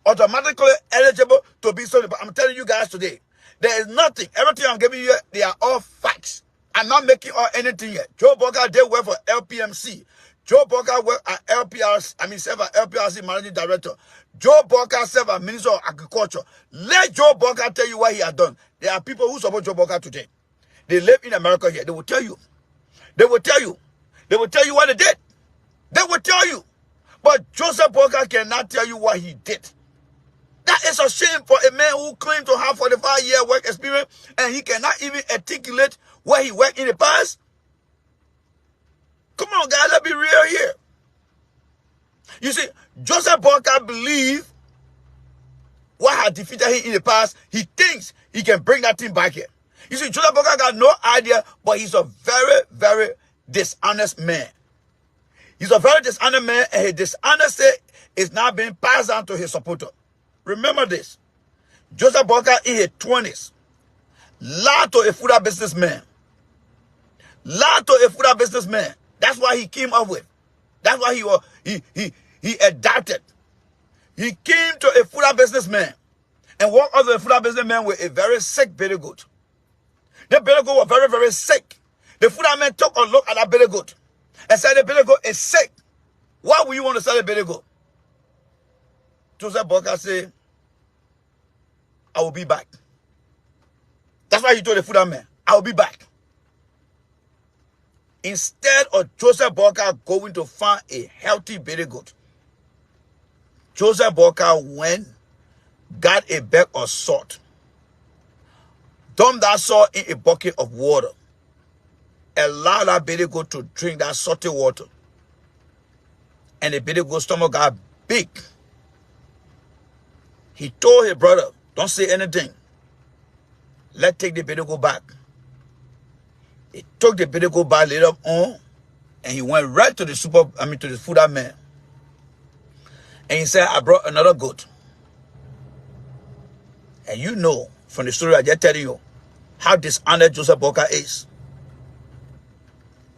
S10: automatically eligible to be so. But I'm telling you guys today, there is nothing. Everything I'm giving you, they are all facts. I'm not making all anything yet. Joe Boakai did work for LPMC. Joe Boakai worked at LPRC, served as LPRC Managing Director. Joe Boakai served as Minister of Agriculture. Let Joe Boakai tell you what he has done. There are people who support Joe Boakai today. They live in America here. They will tell you. They will tell you. They will tell you what they did. They will tell you. But Joseph Boakai cannot tell you what he did. That is a shame for a man who claimed to have 45-year work experience and he cannot even articulate where he worked in the past. Come on, guys, let's be real here. You see, Joseph Boakai believed what had defeated him in the past. He thinks he can bring that thing back here. You see, Joseph Boakai got no idea, but he's a very, very dishonest man. He's a very dishonest man, and his dishonesty is now being passed on to his supporter. Remember this. Joseph Boakai in his 20s lied to a food businessman. Lied to a food businessman. That's why he came up with. That's why he adapted. He came to a food businessman and walked up to a food businessman with a very sick baby goat. The baby goat was very, very sick. The food man took a look at that baby goat and said the baby goat is sick. Why would you want to sell the baby goat? Joseph Boakai said, I will be back. That's why he told the food man, I will be back. Instead of Joseph Boakai going to find a healthy baby goat, Joseph Boakai went, got a bag of salt, dumped that salt in a bucket of water, allowed that baby goat to drink that salty water, and the baby goat's stomach got big. He told his brother, don't say anything. Let's take the baby goat back. He took the baby goat back later on, and he went right to the to the food man. And he said, I brought another goat. And you know, from the story I just telling you, how dishonored Joseph Boakai is.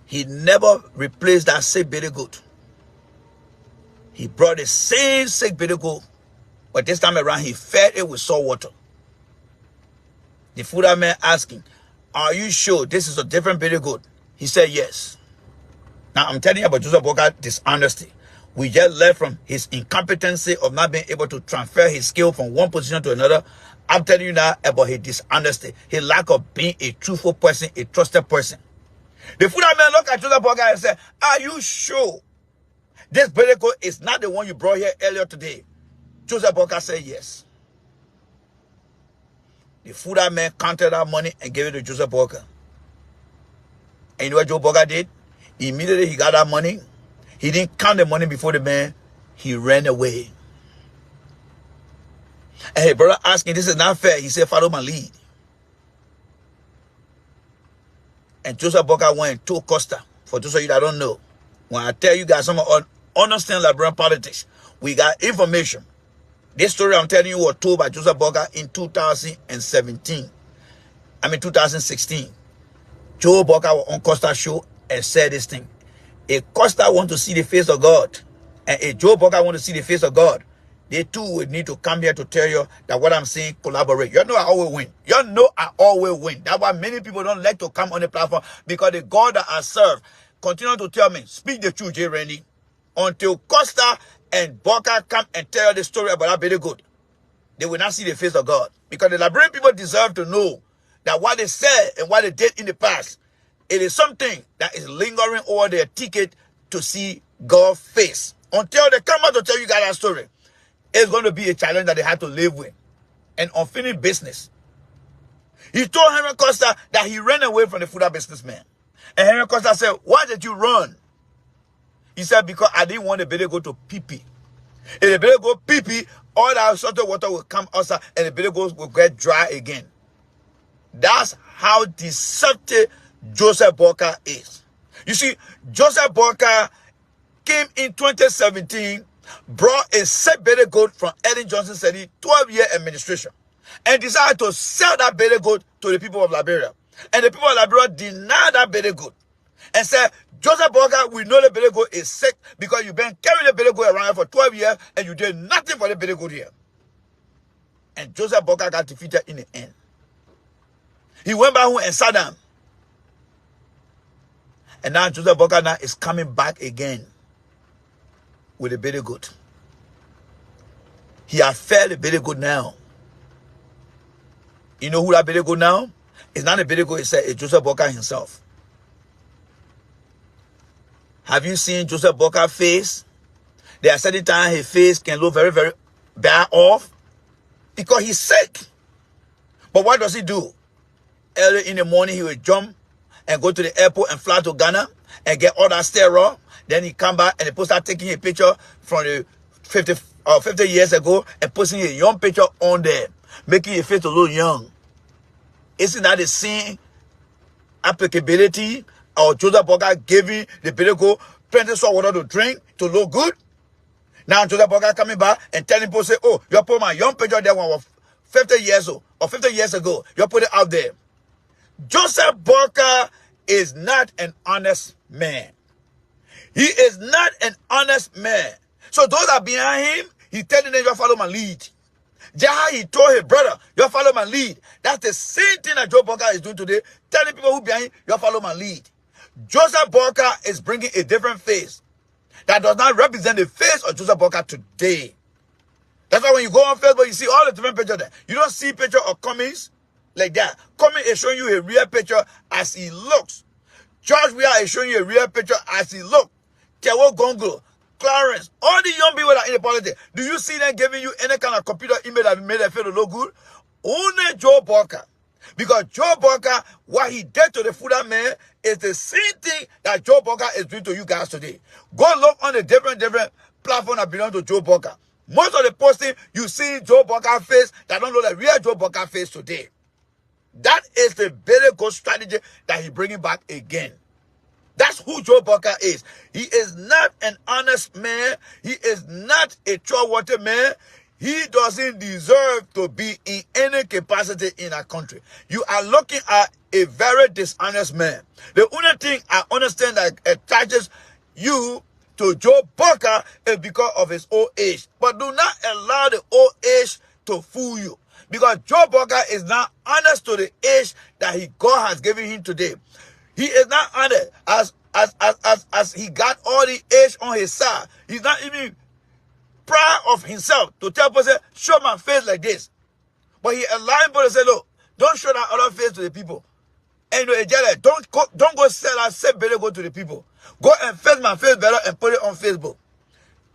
S10: He never replaced that sick baby goat. He brought the same sick baby goat, but this time around, he fed it with salt water. The food man asked him, are you sure this is a different baby goat? He said, yes. Now, I'm telling you about Joseph Boakai's dishonesty. We just learned from his incompetency of not being able to transfer his skill from one position to another. I'm telling you now about his dishonesty, his lack of being a truthful person, a trusted person. The food man looked at Joseph Boakai and said, are you sure this baby goat is not the one you brought here earlier today? Joseph Boakai said, yes. The food man counted that money and gave it to Joseph Boakai. And you know what Joe Boakai did? Immediately he got that money. He didn't count the money before the man. He ran away. And his brother asked him, this is not fair. He said, follow my lead. And Joseph Boakai went and told Costa. For those of you that don't know, when I tell you guys some understand Liberian politics, we got information. This story I'm telling you was told by Joseph Boakai in 2016. Joe Boakai was on Costa's show and said this thing. If Costa want to see the face of God, and if Joe Boakai want to see the face of God, they too would need to come here to tell you that what I'm saying, collaborate. You know I always win. You know I always win. That's why many people don't like to come on the platform, because the God that I serve continue to tell me, speak the truth, J. Randy. Until Costa and Boakai come and tell the story about that very good, they will not see the face of God. Because the Liberian people deserve to know that what they said and what they did in the past, it is something that is lingering over their ticket to see God's face Until they come out to tell you guys that story, it's going to be a challenge that they had to live with. An unfinished business. He told Henry Costa that he ran away from the food businessman. And Henry Costa said, why did you run? He said, because I didn't want the baby go to pee-pee. If the baby go pee-pee, all that salted water will come outside and the baby will get dry again. That's how deceptive Joseph Boakai is. You see, Joseph Boakai came in 2017, brought a set baby goat from Ellen Johnson Sedi 12-year administration, and decided to sell that baby goat to the people of Liberia. And the people of Liberia denied that baby goat and said, Joseph Boakai, we know the baby goat is sick because you've been carrying the baby goat around here for 12 years and you did nothing for the baby goat here. And Joseph Boakai got defeated in the end. He went back home and sat down. And now Joseph Boakai now is coming back again with the baby goat. He has fed the baby goat now. You know who that baby goat now? It's not a baby goat, it's Joseph Boakai himself. Have you seen Joseph Boakai's face? There are certain times his face can look very, very bad off because he's sick. But what does he do? Early in the morning, he will jump and go to the airport and fly to Ghana and get all that steroid. Then he come back and they start taking a picture from the 50 years ago and posting a young picture on there, making his face to look young. Isn't that the same applicability of Joseph Boakai giving the baby goat plenty salt water to drink to look good? Now Joseph Boakai coming back and telling people, say, oh, you put my young picture there when I was 50 years old or 50 years ago. You put it out there. Joseph Boakai is not an honest man. He is not an honest man. So those that are behind him, he telling them, you follow my lead. Just how he told his brother, you follow my lead. That's the same thing that Joe Boakai is doing today, telling people who behind him, you follow my lead. Joseph Boakai is bringing a different face that does not represent the face of Joseph Boakai today. That's why when you go on Facebook, you see all the different pictures there. You don't see picture of Cummings like that. Cummings is showing you a real picture as he looks. George Weah is showing you a real picture as he looks. Tewo Gongo, Clarence, all the young people that are in the politics, do you see them giving you any kind of computer image that made them feel to look good? Only Joe Boakai. Because Joe Boakai, what he did to the food man is the same thing that Joe Boakai is doing to you guys today. Go look on the different platforms that belong to Joe Boakai. Most of the posting, you see Joe Boakai face that don't look like real Joe Boakai face today. That is the very good strategy that he's bringing back again. That's who Joe Boakai is. He is not an honest man. He is not a trustworthy man. He doesn't deserve to be in any capacity in our country. You are looking at a very dishonest man. The only thing I understand that attaches you to Joe Boakai is because of his old age. But do not allow the old age to fool you. Because Joe Boakai is not honest to the age that God has given him today. He is not honest as he got all the age on his side. He's not even proud of himself to tell people, say, show my face like this. But he allowing people to say, look, don't show that other face to the people. And you know, don't go sell that same better go to the people. Go and face my face better and put it on Facebook.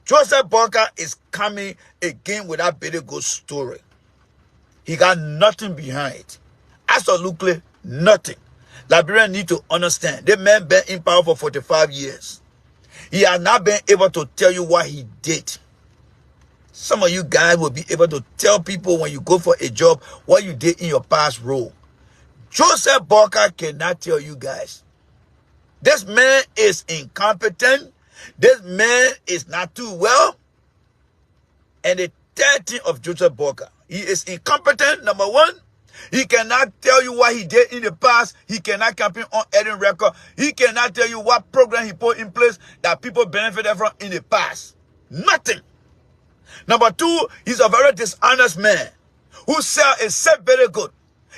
S10: Joseph Boakai is coming again with that better go story. He got nothing behind. Absolutely nothing. Liberians need to understand. The man been in power for 45 years. He has not been able to tell you what he did. Some of you guys will be able to tell people when you go for a job what you did in your past role. Joseph Boakai cannot tell you guys. This man is incompetent. This man is not too well. And the third thing of Joseph Boakai, he is incompetent, number one. He cannot tell you what he did in the past. He cannot campaign on any record. He cannot tell you what program he put in place that people benefited from in the past. Nothing. Number two, he's a very dishonest man who sell a set very good.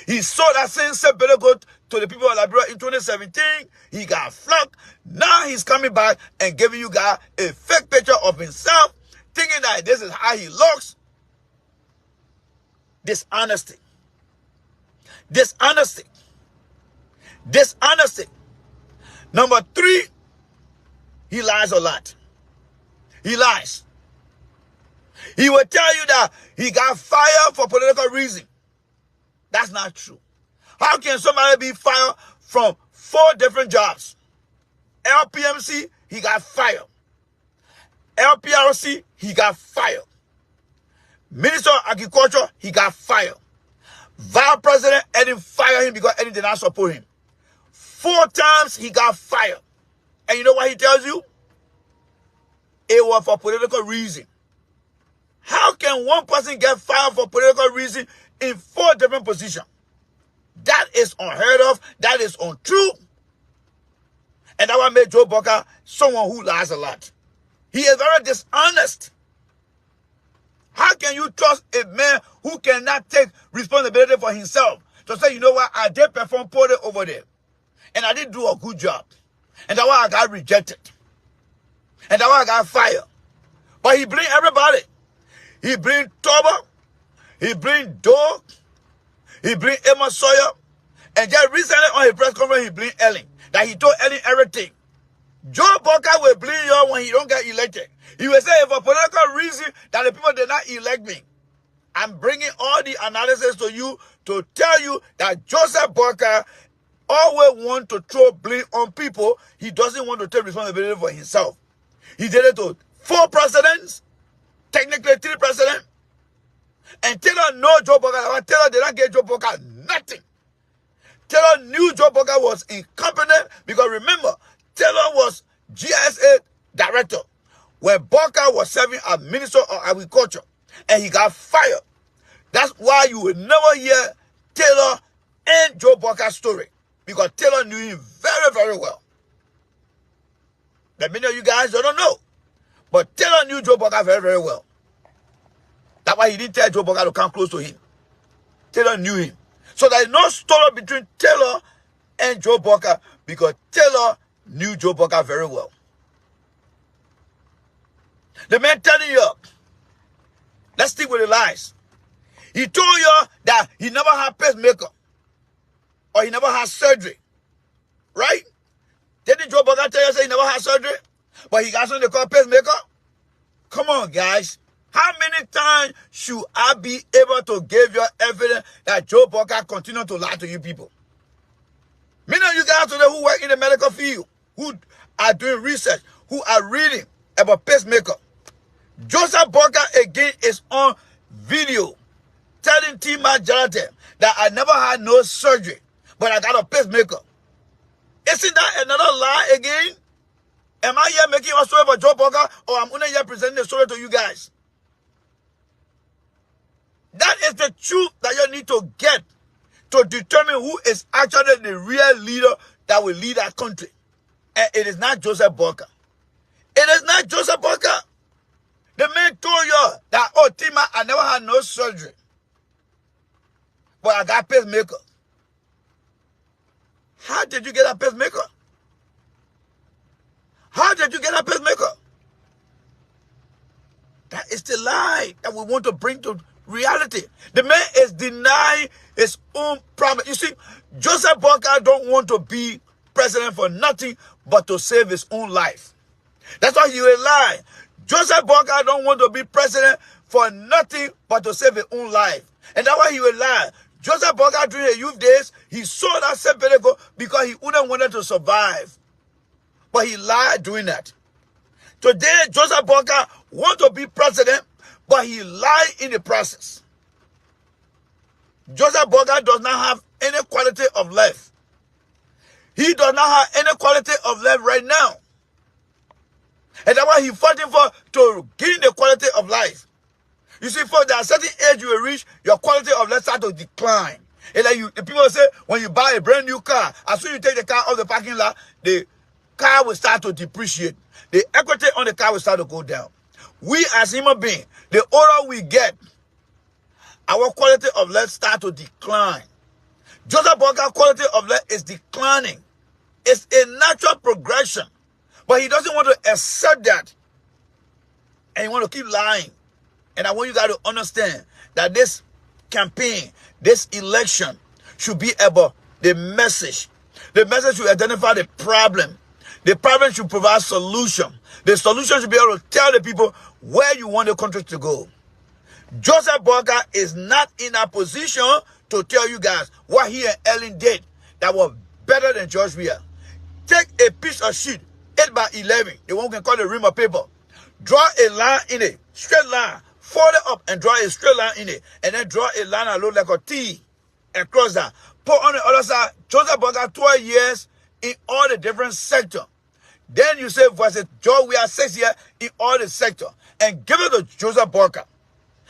S10: He sold that same set very good to the people of Liberia in 2017. He got flocked. Now he's coming back and giving you guys a fake picture of himself, thinking that this is how he looks. Dishonesty. Dishonesty. Dishonesty. Number three, he lies a lot. He lies. He will tell you that he got fired for political reason. That's not true. How can somebody be fired from 4 different jobs? LPMC, he got fired. LPRC, he got fired. Minister of Agriculture, he got fired. Vice President, Eddie fired him because Eddie did not support him. 4 times he got fired. And you know what he tells you? It was for political reason. How can one person get fired for political reason in 4 different positions? That is unheard of. That is untrue. And that what made Joe Boakai someone who lies a lot. He is very dishonest. How can you trust a man who cannot take responsibility for himself to say, you know what, I did perform poorly over there. And I didn't do a good job. And that's why I got rejected. And that's why I got fired. But he blamed everybody. He blamed Toba. He blamed Dog. He blamed Emma Sawyer. And just recently on his press conference, he blamed Ellen. That he told Ellen everything. Joe Boakai will blame you when he don't get elected. He will say, for political reason that the people did not elect me. I'm bringing all the analysis to you to tell you that Joseph Boakai always want to throw blame on people. He doesn't want to take responsibility for himself. He did it to 4 presidents, technically 3 presidents. And Taylor know Joe Boakai. Taylor did not get Joe Boakai nothing. Taylor knew Joe Boakai was incompetent because remember, Taylor was GSA director when Boakai was serving as Minister of Agriculture and he got fired. That's why you will never hear Taylor and Joe Boakai's story because Taylor knew him very, very well. That many of you guys don't know. But Taylor knew Joe Boakai very, very well. That's why he didn't tell Joe Boakai to come close to him. Taylor knew him. So there is no story between Taylor and Joe Boakai because Taylor knew Joe Boakai very well. The man telling you, let's stick with the lies. He told you that he never had pacemaker or he never had surgery. Right? Didn't Joe Boakai tell you he never had surgery? But he got something they call pacemaker? Come on, guys. How many times should I be able to give you evidence that Joe Boakai continue to lie to you people? Many of you guys today who work in the medical field, who are doing research, who are reading about pacemaker. Joseph Boakai again is on video telling Tima Jarate that I never had no surgery, but I got a pacemaker. Isn't that another lie again? Am I here making a story about Joe Boakai or I'm only here presenting the story to you guys? That is the truth that you need to get to determine who is actually the real leader that will lead our country. And it is not Joseph Boakai. It is not Joseph Boakai. The man told you that, oh, Tima, I never had no surgery. But I got pacemaker. How did you get a pacemaker? How did you get a pacemaker? That is the lie that we want to bring to reality. The man is denying his own promise. You see, Joseph Boakai don't want to be president for nothing but to save his own life. That's why he will lie. Joseph Boakai don't want to be president for nothing but to save his own life. And that's why he will lie. Joseph Boakai during his youth days, he sold that same political because he wouldn't want to survive. But he lied doing that. Today, Joseph Boakai wants to be president, but he lied in the process. Joseph Boakai does not have any quality of life. He does not have any quality of life right now. And that's why he's fighting for to gain the quality of life. You see, for there are certain age you will reach, your quality of life start to decline. And like the people say, when you buy a brand new car, as soon as you take the car off the parking lot, the car will start to depreciate. The equity on the car will start to go down. We as human beings, the older we get, our quality of life start to decline. Joseph Boakai's quality of life is declining. It's a natural progression. But he doesn't want to accept that. And he want to keep lying. And I want you guys to understand that this campaign, this election should be about the message. The message should identify the problem. The parliament should provide solution. The solution should be able to tell the people where you want the country to go. Joseph Boakai is not in a position to tell you guys what he and Ellen did that was better than George Weah. Take a piece of sheet, 8 by 11, the one we can call the ream of paper. Draw a line in it, straight line, fold it up and draw a straight line in it. And then draw a line that looks like a T and cross that. Put on the other side, Joseph Boakai 12 years in all the different sectors. Then you say versus George Weah 6 years in all the sectors. And give it to Joseph Boakai.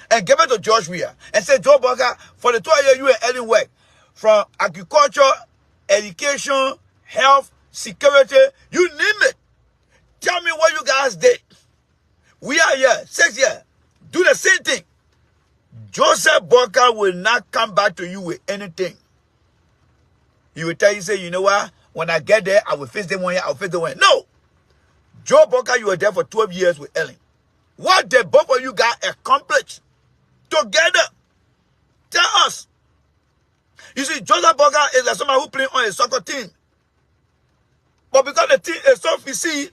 S10: And give it to George Weah. And say, George Boakai, for the 12 years you and Ellen work, from agriculture, education, health, security, you name it. Tell me what you guys did. We are here, 6 years. Do the same thing. Joseph Boakai will not come back to you with anything. He will tell you, say, you know what? When I get there, I will face them one year, I will face them one year. No. Joe Boakai, you were there for 12 years with Ellen. What did both of you guys accomplish together? Tell us. You see, Joseph Boakai is like someone who plays on a soccer team. But because the team is so fishy,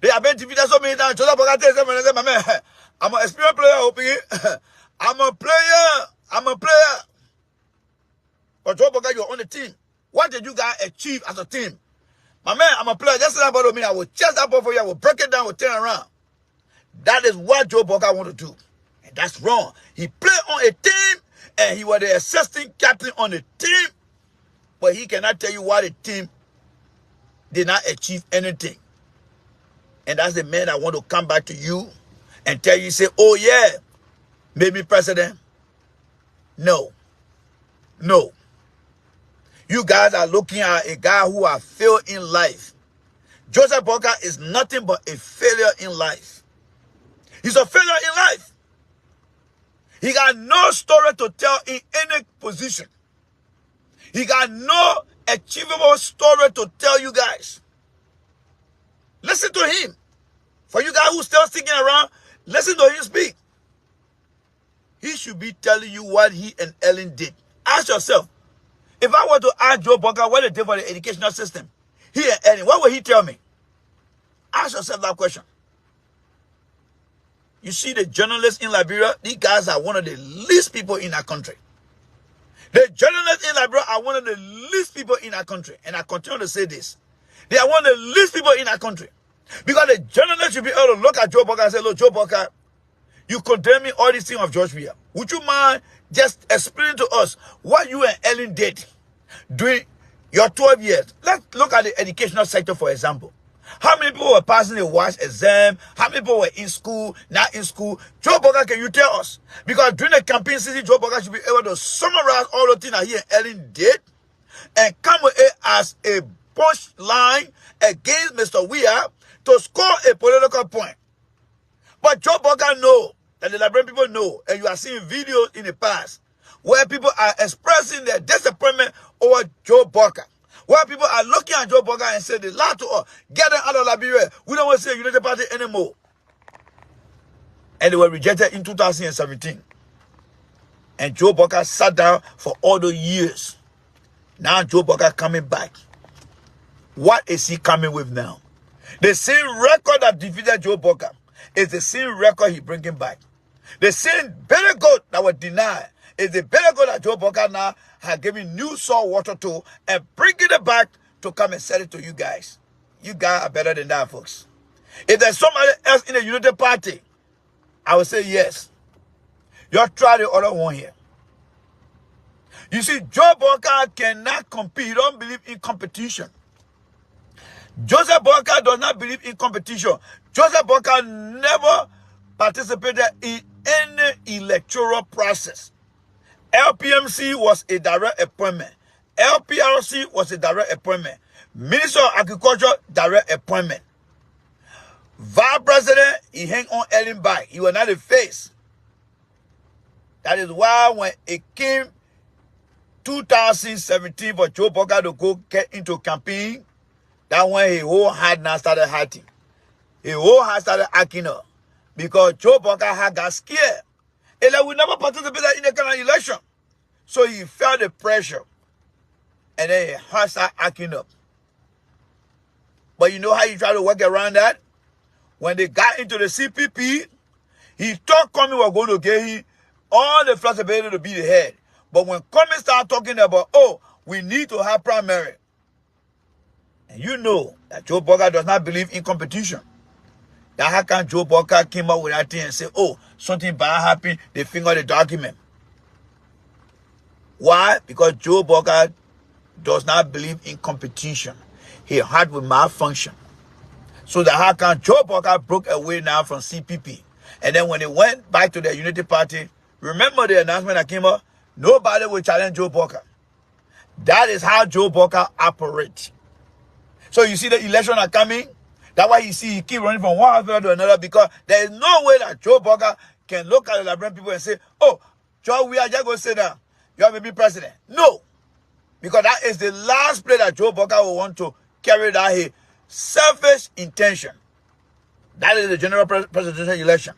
S10: they have been defeated so many times. Joseph Boakai tells them, I'm an experienced player, I'm a player. But Joe Boakai, you're on the team. What did you guys achieve as a team? My man, I'm a player. Just say that about me. I will chase that ball for you. I will break it down. I will turn around. That is what Joe Boakai want to do. And that's wrong. He played on a team and he was the assistant captain on the team. But he cannot tell you why the team did not achieve anything. And that's the man that want to come back to you and tell you, say, oh yeah, made me president. No. No. You guys are looking at a guy who has failed in life. Joseph Boakai is nothing but a failure in life. He's a failure in life. He got no story to tell in any position. He got no achievable story to tell you guys. Listen to him. For you guys who still sticking around, listen to him speak. He should be telling you what he and Ellen did. Ask yourself, if I were to ask Joe Boakai what they did for the educational system, he and Ellen, what would he tell me? Ask yourself that question. You see the journalists in Liberia, these guys are one of the least people in our country. The journalists in Liberia are one of the least people in our country. And I continue to say this. They are one of the least people in our country. Because the journalists should be able to look at Joe Boakai and say, look, Joe Boakai, you condemning all these things of George Weah. Would you mind just explaining to us what you and Ellen did during your 12 years? Let's look at the educational sector, for example. How many people were passing the WASH exam? How many people were in school, not in school? Joe Boakai, can you tell us? Because during the campaign season, Joe Boakai should be able to summarize all the things that he and Ellen did and come with it as a punchline against Mr. Weah to score a political point. But Joe Boakai know, that the Liberian people know, and you are seeing videos in the past where people are expressing their disappointment over Joe Boakai. Where people are looking at Joe Boakai and say, they lie to us, get them out of Liberia. We don't want to see a United Party anymore. And they were rejected in 2017. And Joe Boakai sat down for all those years. Now Joe Boakai coming back. What is he coming with now? The same record that defeated Joe Boakai is the same record he bringing back. The same better goat that was denied is the better goat that Joe Boakai now has given new salt water to and bringing it back to come and sell it to you guys. You guys are better than that, folks. If there's somebody else in the United Party, I would say yes. Y'all try the other one here. You see, Joe Boakai cannot compete. He don't believe in competition. Joseph Boakai does not believe in competition. Joseph Boakai never participated in any electoral process. LPMC was a direct appointment. LPRC was a direct appointment. Minister of Agriculture, direct appointment. Vice President, he hang on Ellen back. He was not the face. That is why when it came 2017 for Joe Boakai to go get into campaign, that when his whole heart now started hurting. His whole heart started acting up. Because Joe Boakai had got scared. And like we never participated in the kind of election. So he felt the pressure. And then his heart started acting up. But you know how he tried to work around that? When they got into the CPP, he thought Kwame was going to give him all the flexibility to be the head. But when Kwame started talking about, oh, we need to have primary, and you know that Joe Boakai does not believe in competition. That how can Joe Boakai came up with that thing and say, oh, something bad happened, they finger the document. Why? Because Joe Boakai does not believe in competition. He had with malfunction. So that how can Joe Boakai broke away now from CPP. And then when they went back to the Unity Party, remember the announcement that came up? Nobody will challenge Joe Boakai. That is how Joe Boakai operates. So you see the election are coming. That's why you see he keep running from one hospital to another, because there is no way that Joe Boakai can look at the Liberian people and say, oh, Joe, we are just going to sit down. You have to be president. No. Because that is the last place that Joe Boakai will want to carry out his selfish intention. That is the general presidential election.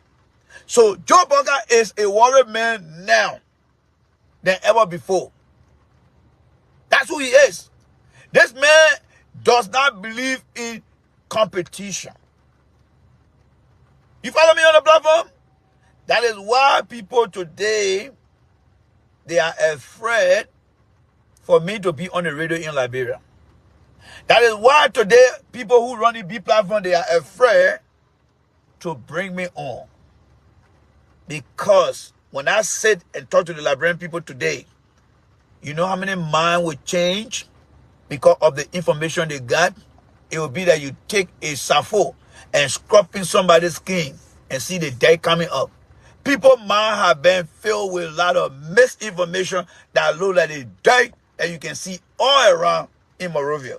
S10: So Joe Boakai is a worried man now than ever before. That's who he is. This man does not believe in competition. You follow me on the platform? That is why people today, they are afraid for me to be on the radio in Liberia. That is why today people who run the B platform, they are afraid to bring me on. Because when I sit and talk to the Liberian people today, you know how many minds will change because of the information they got? It will be that you take a safo and scrub in somebody's skin and see the day coming up. People's minds have been filled with a lot of misinformation that look like the dirt that you can see all around in Monrovia.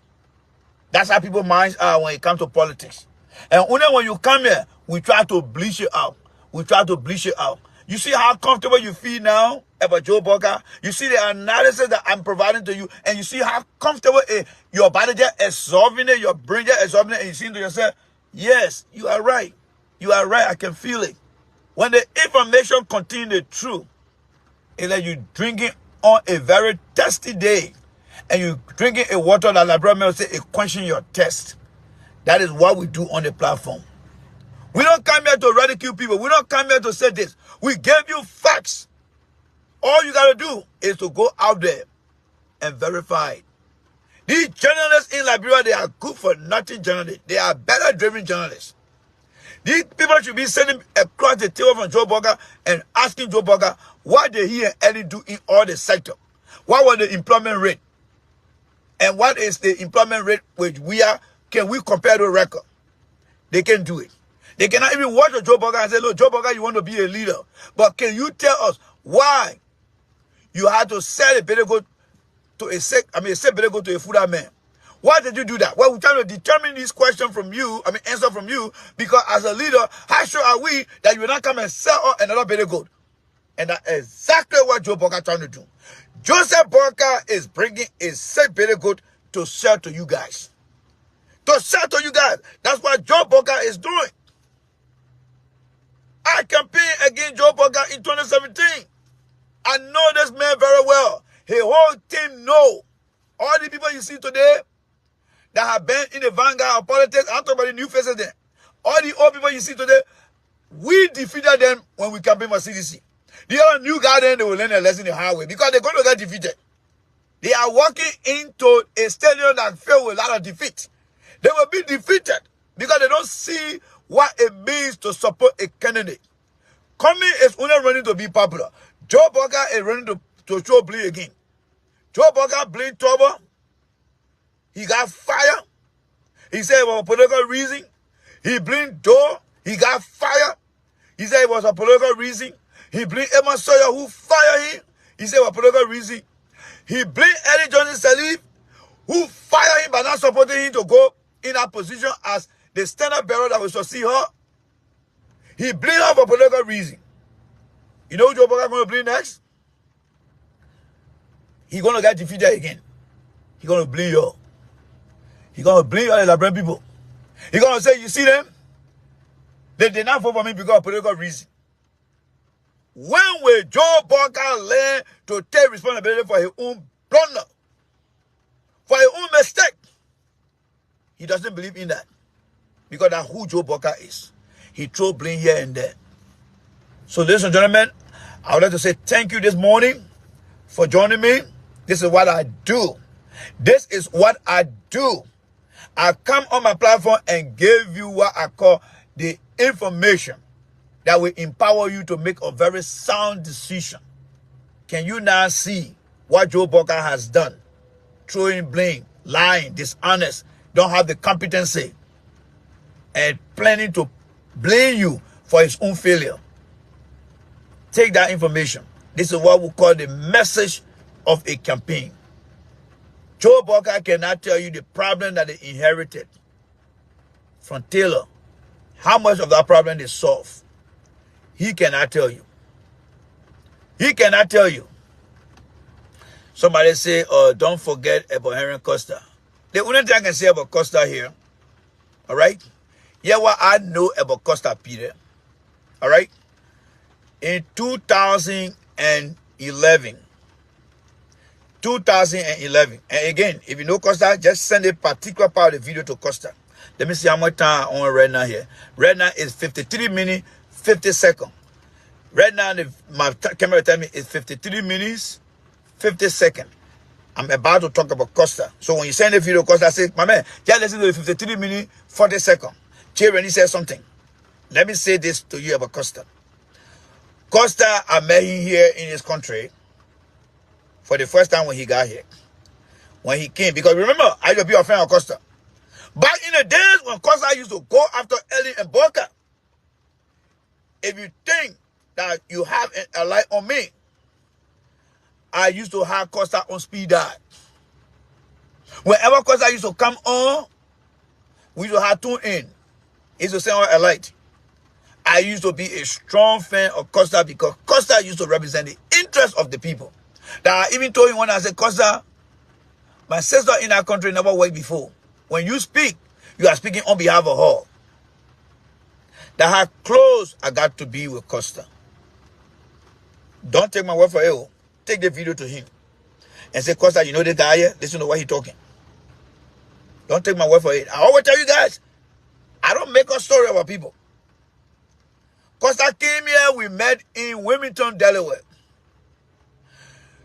S10: That's how people's minds are when it comes to politics. And only when you come here, we try to bleach it out. We try to bleach it out. You see how comfortable you feel now about Joe Boakai? You see the analysis that I'm providing to you, and you see how comfortable your body just absorbing it, your brain just absorbing it, and you see to yourself, yes, you are right. You are right. I can feel it. When the information contains the truth, it's like you drinking on a very thirsty day, and you drinking a water that Liberia will say it quenching your thirst. That is what we do on the platform. We don't come here to ridicule people. We don't come here to say this. We gave you facts. All you got to do is to go out there and verify it. These journalists in Liberia, they are good for nothing journalists. They are better driven journalists. These people should be sitting across the table from Joe Boakai and asking Joe Boakai what did he and Ellie do in all the sector. What was the employment rate? And what is the employment rate which can we compare to record? They can do it. They cannot even watch a Joe Boakai and say, look, Joe Boakai, you want to be a leader. But can you tell us why you had to sell a better goat to a sick better goat to a food man? Why did you do that? Well, we're trying to determine this question from you, answer from you, because as a leader, how sure are we that you will not come and sell another better goat? And that's exactly what Joe Boakai trying to do. Joseph Boakai is bringing a sick better goat to sell to you guys. To sell to you guys. That's what Joe Boakai is doing. I campaigned against Joe Boakai in 2017. I know this man very well. His whole team know. All the people you see today that have been in the vanguard of politics, I'm talking about the new faces there. All the old people you see today, we defeated them when we campaigned for CDC. The other new guy then, they will learn a lesson the hard way because they're going to get defeated. They are walking into a stadium that filled with a lot of defeat. They will be defeated because they don't see what it means to support a candidate. Kwame is only running to be popular. Joe Boakai is running to show bleed again. Joe Boakai bleed trouble. He got fire. He said it was a political reason. He bleed door. He got fire. He said it was a political reason. He bleed Emma Sawyer who fired him. He said it was a political reason. He bleed Eddie Johnson Salif who fired him by not supporting him to go in that position as the standard bearer that will succeed her. He bleed her for political reason. You know who Joe Boakai going to bleed next? He's going to get defeated again. He's going to bleed you. He's going to bleed all the Liberian people. He's going to say, you see them? They did not vote for me because of political reason. When will Joe Boakai learn to take responsibility for his own blunder? For his own mistake? He doesn't believe in that. Because that's who Joe Boakai is. He throw blame here and there. So ladies and gentlemen, I would like to say thank you this morning for joining me. This is what I do. This is what I do. I come on my platform and give you what I call the information that will empower you to make a very sound decision. Can you now see what Joe Boakai has done? Throwing blame, lying, dishonest, don't have the competency, and planning to blame you for his own failure. Take that information. This is what we call the message of a campaign. Joe Boakai cannot tell you the problem that they inherited from Taylor. How much of that problem they solved? He cannot tell you. He cannot tell you. Somebody say, don't forget about Henry Costa. The only thing I can say about Costa here, all right? Yeah, what I know about Costa, Peter, all right? In 2011, and again, if you know Costa, just send a particular part of the video to Costa. Let me see how much time I'm on right now here. Right now is 53 minutes, 50 seconds. Right now, my camera tell me it's 53 minutes, 50 seconds. I'm about to talk about Costa. So when you send a video to Costa, I say, my man, just listen to the 53 minutes, 40 seconds. Jay Rennie said something. Let me say this to you about Costa. Costa, I met him here in his country for the first time when he got here. When he came, because remember, I used to be a fan of Costa. Back in the days when Costa used to go after Ellie and Boakai, if you think that you have a light on me, I used to have Costa on speed dial. Whenever Costa used to come on, we used to have tune in. He used to send on a light. I used to be a strong fan of Costa because Costa used to represent the interest of the people. That I even told him when I said, Costa, my sister in our country never worked before. When you speak, you are speaking on behalf of her. That how close I got to be with Costa. Don't take my word for it. Take the video to him and say, Costa, you know this guy here? Listen to what he's talking. Don't take my word for it. I always tell you guys, I don't make a story about people. Costa came here, we met in Wilmington, Delaware.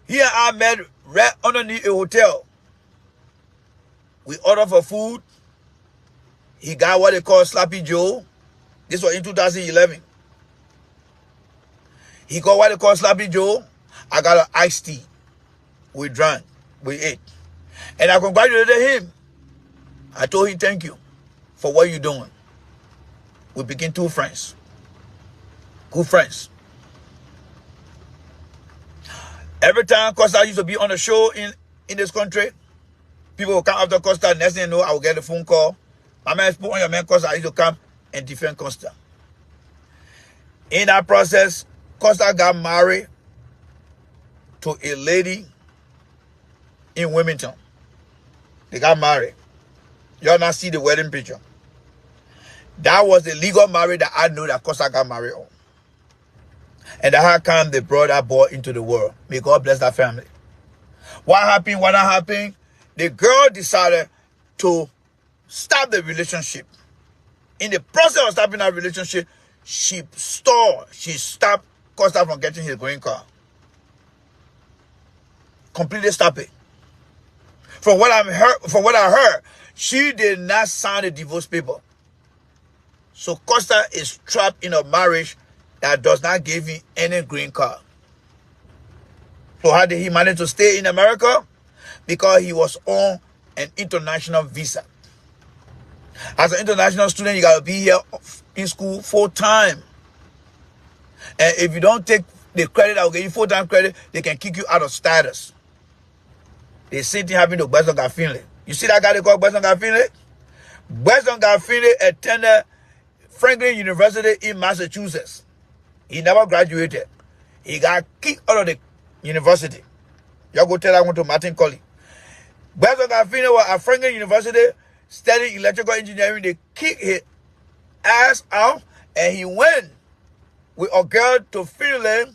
S10: Here I met right underneath a hotel. We ordered for food. He got what they call Sloppy Joe. This was in 2011. He got what they call Sloppy Joe. I got an iced tea. We drank. We ate. And I congratulated him. I told him thank you for what you're doing. We became two friends. Good friends. Every time Costa used to be on the show in this country, people will come after Costa. Next thing you know, I will get a phone call. My man spoke on your man Costa. I used to come and defend Costa. In that process, Costa got married to a lady in Wilmington. They got married. Y'all not see the wedding picture. That was the legal marriage that I know that Costa got married on. And that's how come they brought that boy into the world. May God bless that family. What happened? What happened? The girl decided to stop the relationship. In the process of stopping that relationship, she stopped Costa from getting his green card. Completely stop it. From what I heard, she did not sign the divorce paper. So Costa is trapped in a marriage that does not give him any green card. So how did he manage to stay in America? Because he was on an international visa. As an international student, you got to be here in school full time. And if you don't take the credit that will give you full-time credit, they can kick you out of status. The same thing happened to Weston Garfinley. You see that guy they call Weston Garfinley? Weston Garfinley attended Franklin University in Massachusetts. He never graduated. He got kicked out of the university. Y'all go tell that one to Martin Colley. Weston Garfinley was at Franklin University studying electrical engineering. They kicked his ass out and he went with a girl to Finland,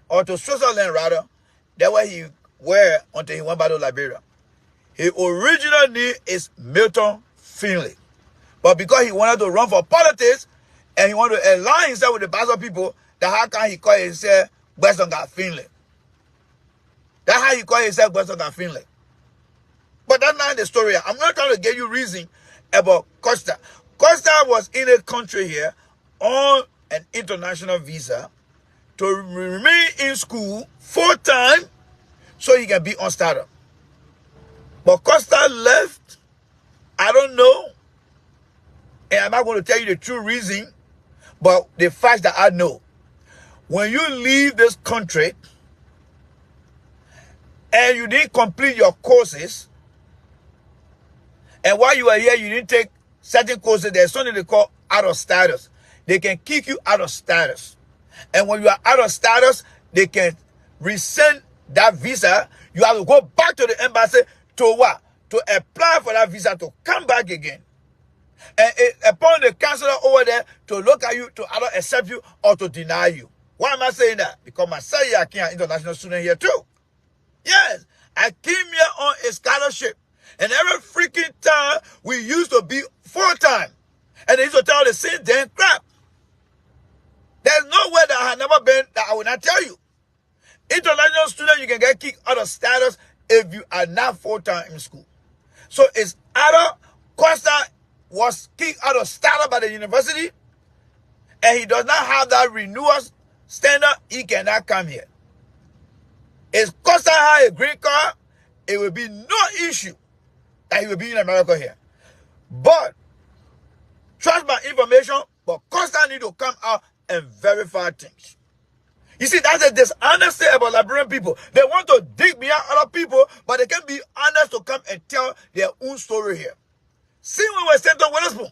S10: or to Switzerland rather. That's where he were until he went back to Liberia. His original name is Milton Finley. But because he wanted to run for politics and he wanted to align himself with the Bassa people, that's how can he call himself Westonga Finley. That's how he call himself Westonga Finley. But that's not the story. I'm not trying to give you reason about Costa. Costa was in a country here on an international visa to remain in school full-time so he can be on startup. But Costa left. I don't know. And I'm not going to tell you the true reason, but the fact that I know. When you leave this country and you didn't complete your courses, and while you are here, you didn't take certain courses, there's something they call out of status. They can kick you out of status. And when you are out of status, they can rescind that visa. You have to go back to the embassy to what? To apply for that visa to come back again. And upon the counselor over there to look at you, to either accept you or to deny you. Why am I saying that? Because myself, I came an international student here too. Yes, I came here on a scholarship. And every freaking time we used to be full-time. And they used to tell the same damn crap. There's nowhere that I have never been that I will not tell you. International student, you can get kicked out of status if you are not full-time in school. So it's either Costa was kicked out of status by the university and he does not have that renewal standard, he cannot come here. If Costa had a green card, it will be no issue that he will be in America here. But trust my information, but Costa need to come out and verify things. You see, that's a dishonesty about Liberian people. They want to dig behind other people, but they can be honest to come and tell their own story here. See, when we're sent to Witherspoon,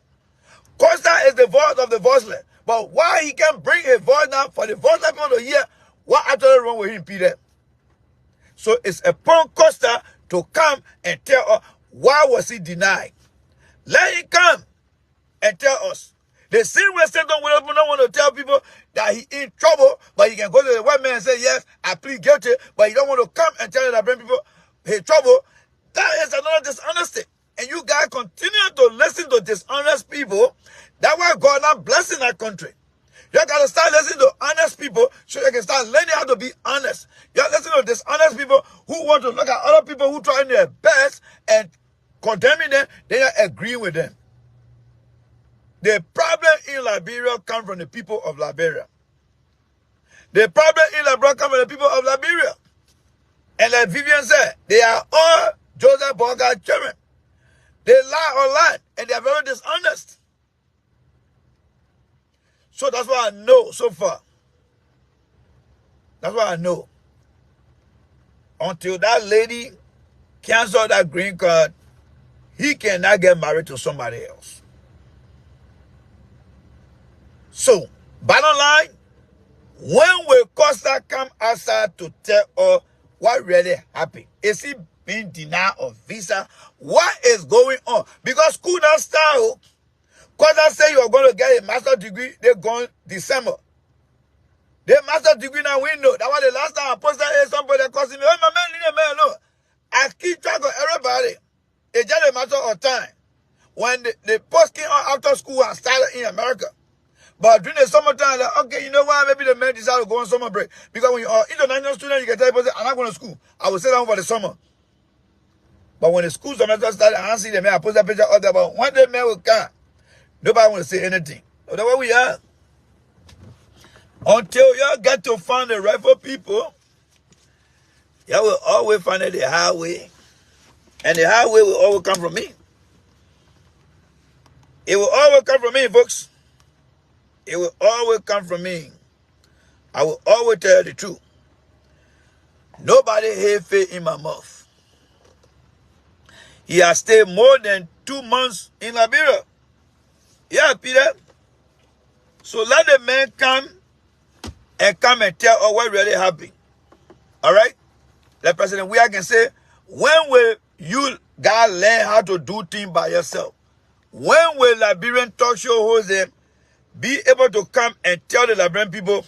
S10: Costa is the voice of the voiceless. But why he can bring a voice now for the voiceless people to hear what actually wrong with him, Peter? So it's upon Costa to come and tell us why was he denied. Let him come and tell us. The same way St. Witherspoon don't want to tell people that he in trouble, but he can go to the white man and say, yes, I plead guilty, but he don't want to come and tell the Liberian people he's in trouble. That is another dishonesty. And you guys continue to listen to dishonest people. That's why God not blessing that country. You got to start listening to honest people so you can start learning how to be honest. You got to listen to dishonest people who want to look at other people who try their best and condemning them, they are agreeing with them. The problem in Liberia comes from the people of Liberia. The problem in Liberia comes from the people of Liberia. And like Vivian said, they are all Joseph Boakai children. They lie online and they are very dishonest. So that's what I know so far. That's what I know. Until that lady cancels that green card, he cannot get married to somebody else. So, bottom line, when will Costa come outside to tell us what really happened? Is he being denied a visa? What is going on? Because school not start. Costa say you are going to get a master's degree, they're going December. The master's degree now we know. That was the last time I posted somebody that calls me, oh, my man, leave me alone. I keep track of everybody. It's just a matter of time. When the post came out after school and started in America. But during the summertime, like, okay, you know what? Maybe the men decide to go on summer break. Because when you are international student, you can tell people, I'm not going to school. I will stay down for the summer. But when the school semester started, I don't see the man. I post that picture out there. But when the man will come, nobody want to say anything. So that's what we are. Until y'all get to find the rightful people, y'all will always find it the highway. And the highway will always come from me. It will always come from me, folks. It will always come from me. I will always tell the truth. Nobody had faith in my mouth. He has stayed more than 2 months in Liberia. Yeah, Peter. So let the man come and tell us what really happened. All right? Like President Weah can say, when will you guys learn how to do things by yourself? When will Liberian talk show hosts be able to come and tell the Liberian people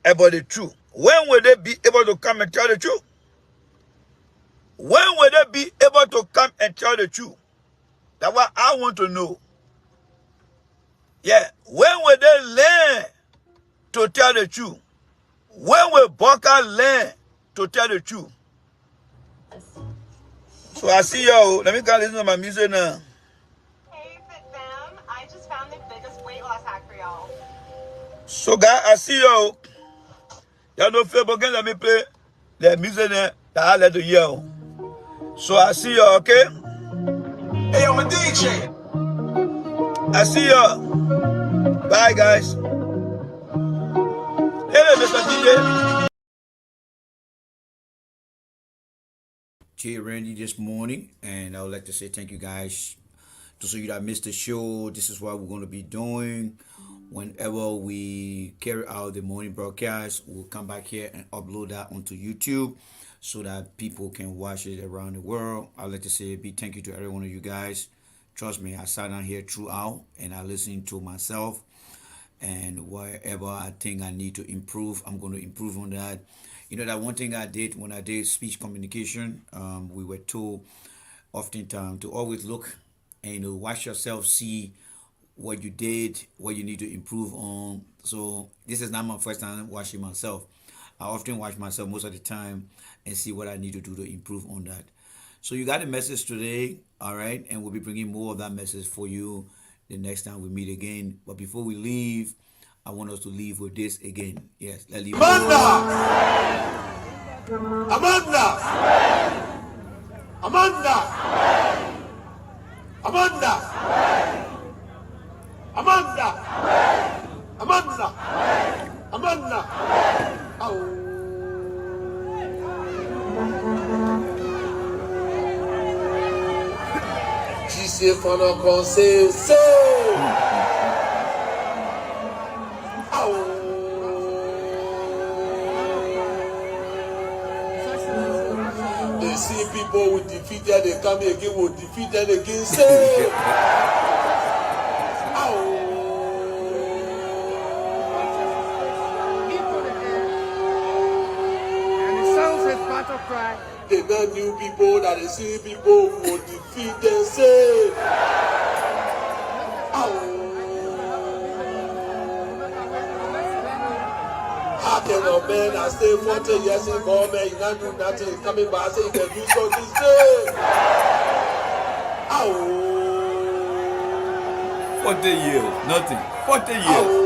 S10: about the truth? When will they be able to come and tell the truth? When will they be able to come and tell the truth? That's what I want to know. Yeah, when will they learn to tell the truth? When will Boakai learn to tell the truth? So I see y'all. Let me go listen to my music now.
S11: Hey, Fit Fam. I just found the biggest weight loss hack for y'all.
S10: So guys, I see y'all. Y'all know Facebook again. Let me play the music there that I let to hear. So I see y'all, okay? Hey, I'm a DJ. I see y'all. Bye, guys. Hey, Mr. DJ. Jay Randy this morning, and I would like to say thank you guys. Those of you that missed the show, this is what we're going to be doing. Whenever we carry out the morning broadcast, we'll come back here and upload that onto YouTube so that people can watch it around the world. I'd like to say a big thank you to every one of you guys. Trust me, I sat down here throughout and I listened to myself, and wherever I think I need to improve, I'm going to improve on that. You know, that one thing I did when I did speech communication, we were told oftentimes to always look and, you know, watch yourself, see what you did, what you need to improve on. So this is not my first time watching myself. I often watch myself most of the time and see what I need to do to improve on that. So you got a message today, all right? And we'll be bringing more of that message for you the next time we meet again. But before we leave, I want us to leave with this again. Yes, let's leave.
S12: Amanda! Amanda! Amanda! Amanda! Amanda! Amanda! Amanda! Oh. J'y pendant qu'on sait, They see people who defeated, they come again, who defeated again, say,
S13: And the sound says battle cry.
S12: They not new people that they see people who will defeat and say, How can a man that stay 40 years in government, you not do nothing, coming back saying you can do something today?
S10: 40 years, nothing. 40 years.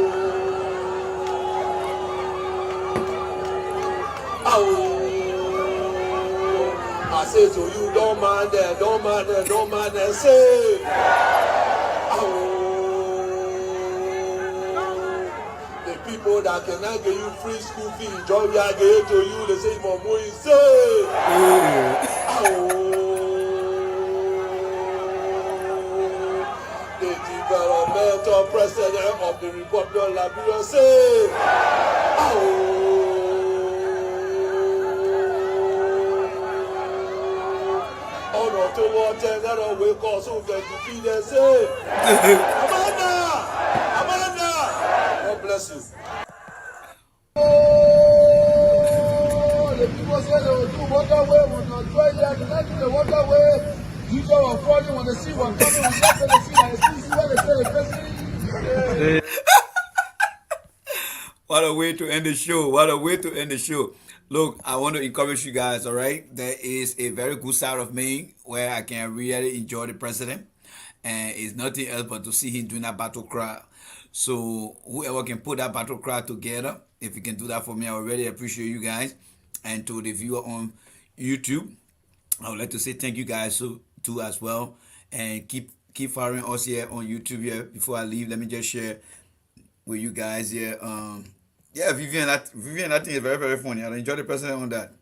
S12: I say to you, don't mind that, don't mind that, don't mind that, say. The people that cannot give you free school fee, joy we are giving to you, they say, Momo, you say. The developmental president of the Republic of Liberia, say. To what that way cause so that you feed and say, Amanda! Amanda! God bless you. Oh, the people say they will do waterway, will not try that, they not do the waterway. Jesus was falling when the sea was coming, we just the sea, and see when they say the president.
S10: What a way to end the show. What a way to end the show. Look, I want to encourage you guys, all right? There is a very good side of me where I can really enjoy the president. And it's nothing else but to see him doing that battle cry. So whoever can put that battle cry together, if you can do that for me, I would really appreciate you guys. And to the viewer on YouTube, I would like to say thank you guys too as well. And keep following us here on YouTube here. Before I leave, let me just share with you guys here. Yeah, Vivian, I think is very, very funny. I enjoy the president on that.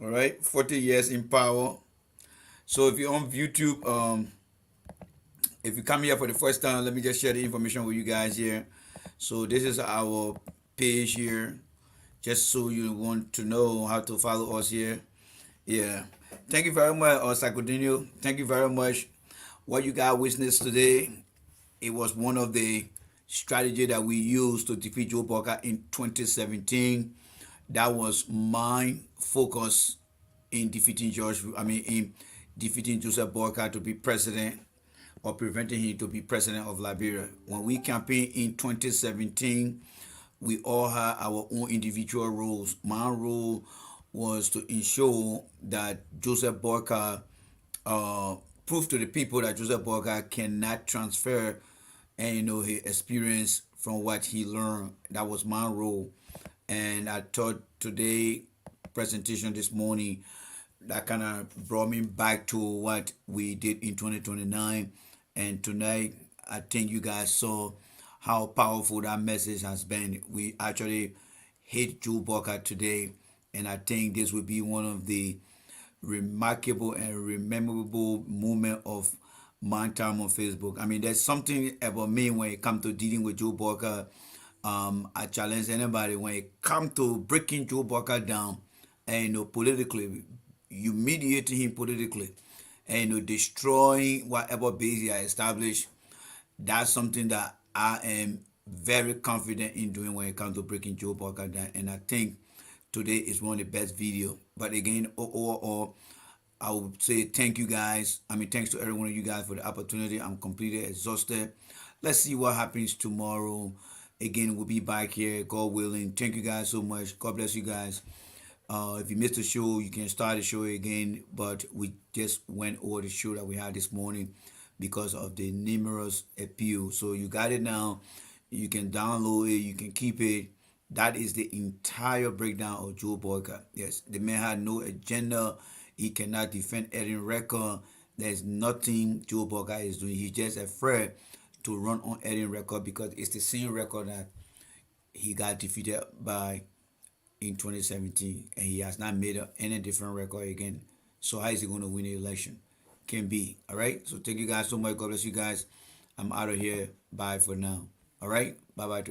S10: All right, 40 years in power. So if you're on YouTube, if you come here for the first time, let me just share the information with you guys here. So this is our page here, just so you want to know how to follow us here. Yeah, thank you very much, Sakudinho. Thank you very much. What you guys witnessed today, it was one of the strategy that we used to defeat Boakai in 2017. That was mind focus in defeating in defeating Joseph Boakai to be president, or preventing him to be president of Liberia. When we campaigned in 2017, we all had our own individual roles. My role was to ensure that Joseph Boakai prove to the people that Joseph Boakai cannot transfer and his experience from what he learned. That was my role. And I thought today presentation this morning that kind of brought me back to what we did in 2029. And tonight I think you guys saw how powerful that message has been. We actually hit Joe Boakai today, and I think this will be one of the remarkable and rememberable moment of my time on Facebook. I mean, there's something about me when it comes to dealing with Joe Boakai. I challenge anybody when it comes to breaking Joe Boakai down and politically, humiliating him politically, and destroying whatever base he has established. That's something that I am very confident in doing when it comes to breaking Joe Boakai down. And I think today is one of the best videos. But again, overall, I would say thank you guys. I mean, thanks to every one of you guys for the opportunity. I'm completely exhausted. Let's see what happens tomorrow. Again, we'll be back here, God willing. Thank you guys so much. God bless you guys. If you missed the show, you can start the show again. But we just went over the show that we had this morning because of the numerous appeals. So you got it now. You can download it. You can keep it. That is the entire breakdown of Joe Boakai. Yes, the man had no agenda. He cannot defend any record. There's nothing Joe Boakai is doing. He's just afraid to run on any record because it's the same record that he got defeated by in 2017, and he has not made any different record again. So how is he going to win the election? Can be. All right. So thank you guys so much. God bless you guys. I'm out of here. Bye for now. All right. Bye bye to everyone.